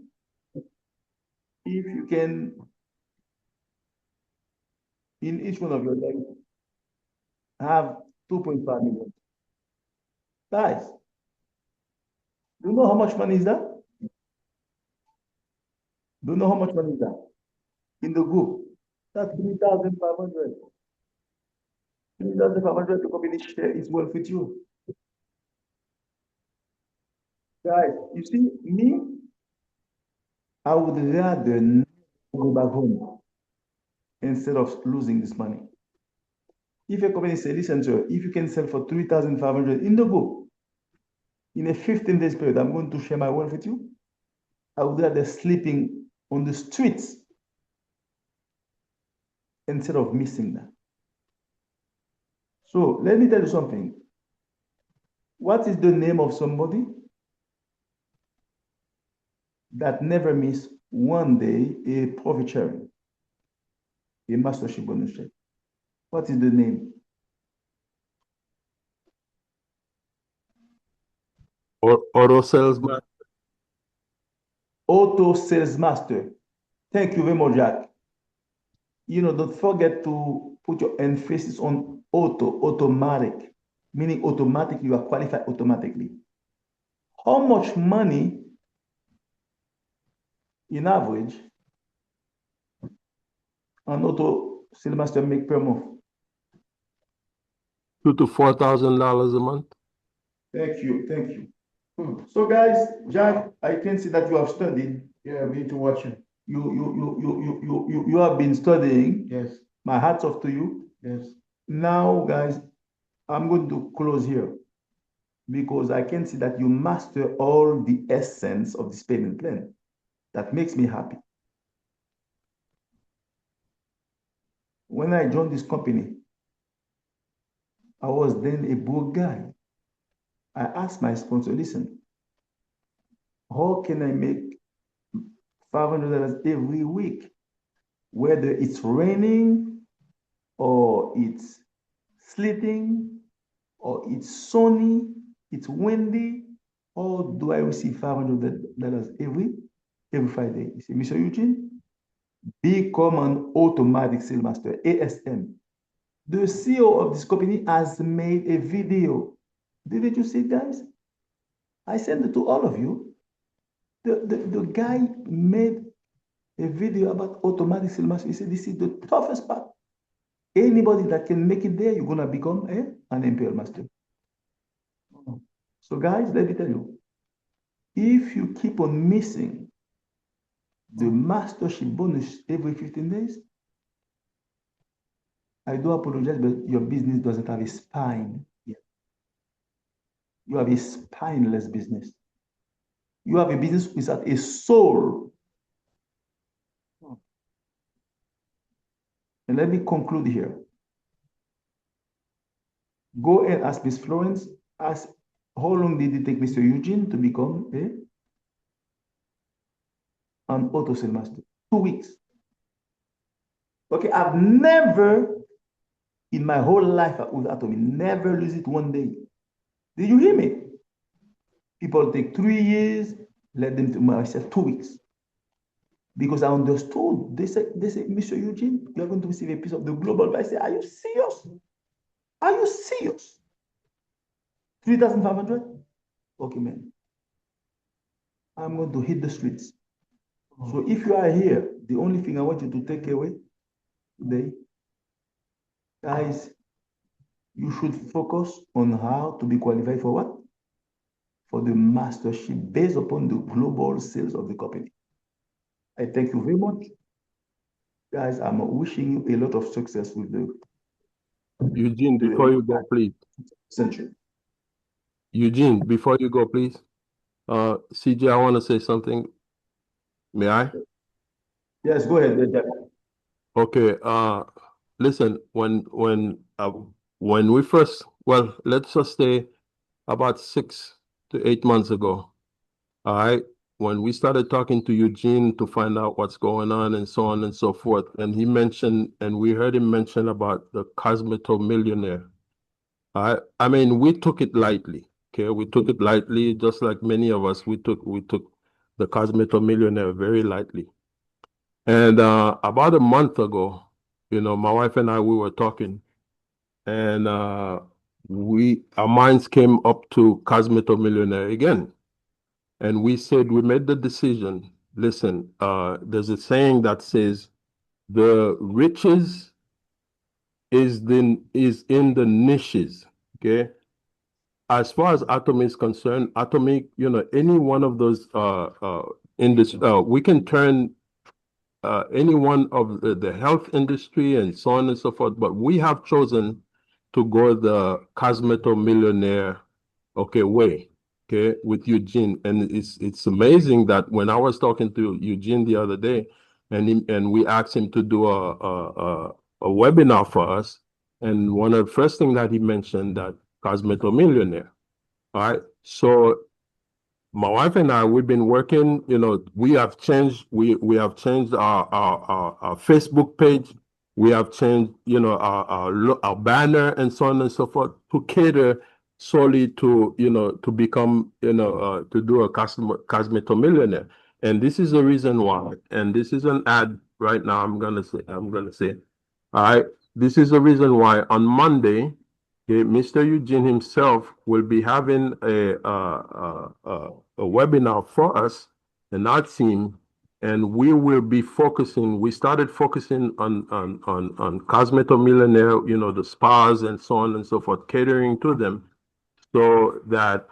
If you can, in each one of your lives, have 2.5 million. Guys, do you know how much money is that? Do you know how much money is that? In the group, that's 3,500. 3,500 to company share its wealth with you. Guys, you see, me, I would rather not go back home instead of losing this money. If a company say, listen, sir, if you can sell for 3,500 in the group, in a 15 days period, I'm going to share my wealth with you. I would rather sleeping on the streets instead of missing that. So let me tell you something. What is the name of somebody that never miss one day a profit sharing, a mastership bonus check? What is the name? Auto salesman. Auto sales master. Thank you very much, Jack. Don't forget to put your emphasis on automatic, meaning automatic, you are qualified automatically. How much money in average an auto sales master make per month? $2,000 to $4,000 a month. Thank you. So guys, Jack, I can see that you have studied. Yeah, me to watch it. You have been studying. Yes. My hats off to you. Yes. Now, guys, I'm going to close here because I can see that you master all the essence of this payment plan. That makes me happy. When I joined this company, I was then a broke guy. I asked my sponsor, listen, how can I make $500 every week, whether it's raining or it's sleeting or it's sunny, it's windy, or do I receive $500 every Friday? He said, Mr. Eugene, become an automatic sales master, ASM. The CEO of this company has made a video. Didn't you see it, guys? I sent it to all of you. The guy made a video about automatic sales master. He said, this is the toughest part. Anybody that can make it there, you're going to become an imperial master. So guys, let me tell you, if you keep on missing the mastership bonus every 15 days, I do apologize, but your business doesn't have a spine yet. You have a spineless business. You have a business without a soul. And let me conclude here. Go and ask Miss Florence, ask how long did it take Mr. Eugene to become an auto sale master? 2 weeks. Okay, I've never in my whole life with Atomy, never lose it one day. Did you hear me? People take 3 years, let them to myself 2 weeks. Because I understood. They say, Mr. Eugene, you're going to receive a piece of the global. I say, are you serious? Are you serious? 3,500? Okay, man. I'm going to hit the streets. So if you are here, the only thing I want you to take away today, guys, you should focus on how to be qualified for what? For the mastership based upon the global sales of the company. I thank you very much. Guys, I'm wishing you a lot of success with the Eugene, before you go, please. century. Eugene, before you go, please. CJ, I want to say something. May I? Yes, go ahead, Jack. Okay. Listen, when we first, well, let's just say about 6 to 8 months ago, all right, when we started talking to Eugene to find out what's going on and so on and so forth, and he mentioned, and we heard him mention about the Cosmeto Millionaire. I mean, we took it lightly. Okay, we took it lightly, just like many of us. We took the Cosmeto Millionaire very lightly. And about a month ago, my wife and I, we were talking, and our minds came up to Cosmeto Millionaire again. And we said, we made the decision, listen, there's a saying that says, the riches is in the niches, okay? As far as Atomy is concerned, Atomy, any one of those we can turn any one of the health industry and so on and so forth, but we have chosen to go the Cosmeto Millionaire, way, with Eugene. And it's amazing that when I was talking to Eugene the other day, and we asked him to do a webinar for us, and one of the first things that he mentioned that Cosmeto Millionaire. All right. So my wife and I, we've been working, we have changed our Facebook page. We have changed, our banner and so on and so forth to cater solely to, to become, to do a Cosmeto Millionaire. And this is the reason why, and this is an ad right now, I'm going to say, all right, this is the reason why on Monday, Mr. Eugene himself will be having a webinar for us and our team, and we will be focusing. We started focusing on Cosmeto Millionaire, the spas and so on and so forth, catering to them, so that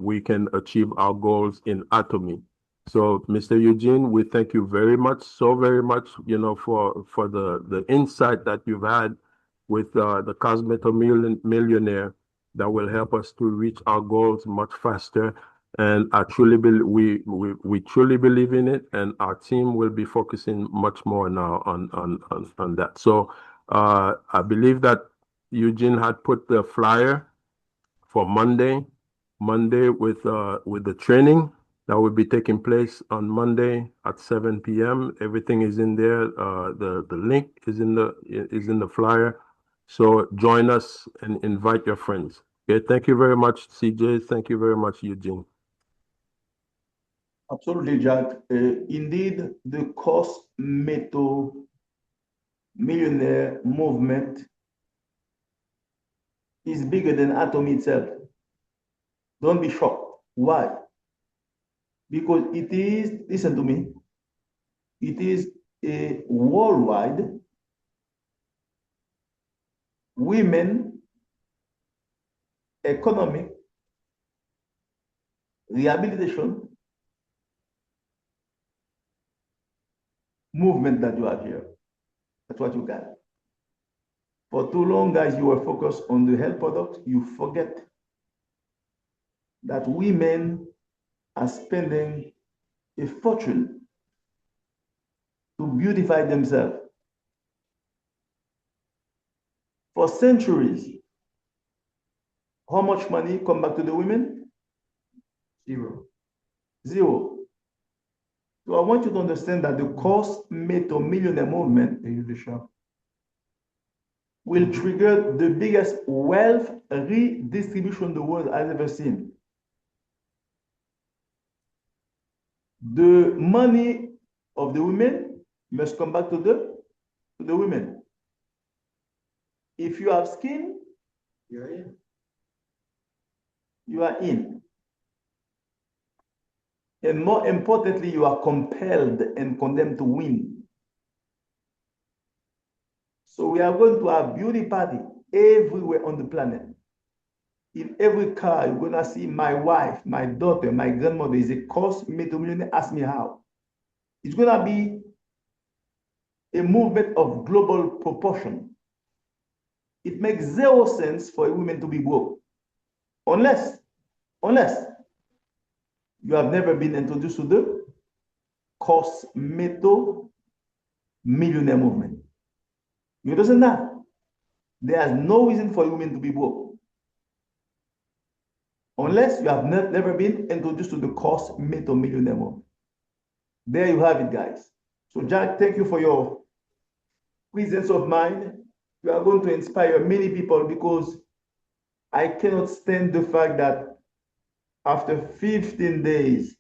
we can achieve our goals in Atomy. So, Mr. Eugene, we thank you so very much, for the insight that you've had with the Cosmeto Millionaire that will help us to reach our goals much faster. And I truly we truly believe in it, and our team will be focusing much more now on that. So I believe that Eugene had put the flyer for Monday with the training that will be taking place on Monday at 7 p.m. Everything is in there. The link is in the flyer. So join us and invite your friends. Okay, thank you very much, CJ. Thank you very much, Eugene. Absolutely, Jack. Indeed, the Cosmeto Millionaire movement is bigger than Atomy itself. Don't be shocked. Why? Because it is, listen to me, it is a worldwide women economic rehabilitation movement that you have here. That's what you got. For too long, guys, you were focused on the health product. You forget that women are spending a fortune to beautify themselves. For centuries, how much money come back to the women? Zero. Zero. So I want you to understand that the cost made to millionaire movement will trigger the biggest wealth redistribution the world has ever seen. The money of the women must come back to the women. If you have skin, You're in. you are in. And more importantly, you are compelled and condemned to win. So we are going to have beauty party everywhere on the planet. In every car, you're gonna see my wife, my daughter, my grandmother is a cost made to millionaire. Ask me how. It's gonna be a movement of global proportion. It makes zero sense for a woman to be broke, unless you have never been introduced to the Cosmeto millionaire movement. You understand that? There is no reason for a woman to be broke, unless you have never been introduced to the Cosmeto millionaire movement. There you have it, guys. So Jack, thank you for your presence of mind. You are going to inspire many people, because I cannot stand the fact that after 15 days,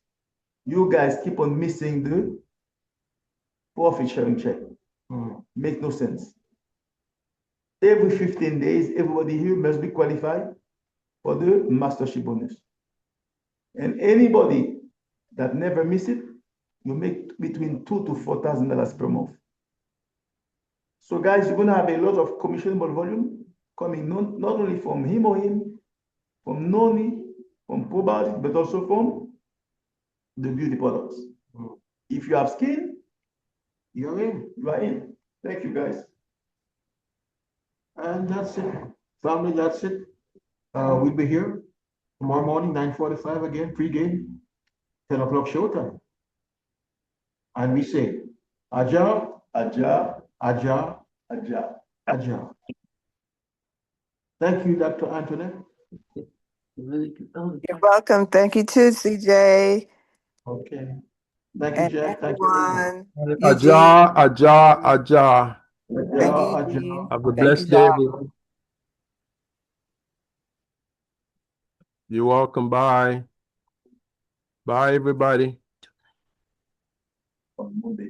you guys keep on missing the profit sharing check. Make no sense. Every 15 days, everybody here must be qualified for the mastership bonus. And anybody that never miss it, you make between $2,000 to $4,000 per month. So guys, you're gonna have a lot of commissionable volume coming not only from him or him, from Noni, from probiotics, but also from the beauty products. If you have skin, You're in. you are in. Thank you, guys. And that's it. Family, that's it. We'll be here tomorrow morning, 9:45 again, pre-game, 10 o'clock showtime. And we say, Aja, Aja, Aja, Aja. Aja. Thank you, Dr. Antoinette. You're welcome. Thank you too, CJ. Okay. Thank you, And Jack. Thank you, everyone. everyone. Aja, Aja, Aja. Thank you, Aja, Eugene. Have a Thank blessed you, day, Doc. everyone. You're welcome. Bye. Bye, everybody. On Monday.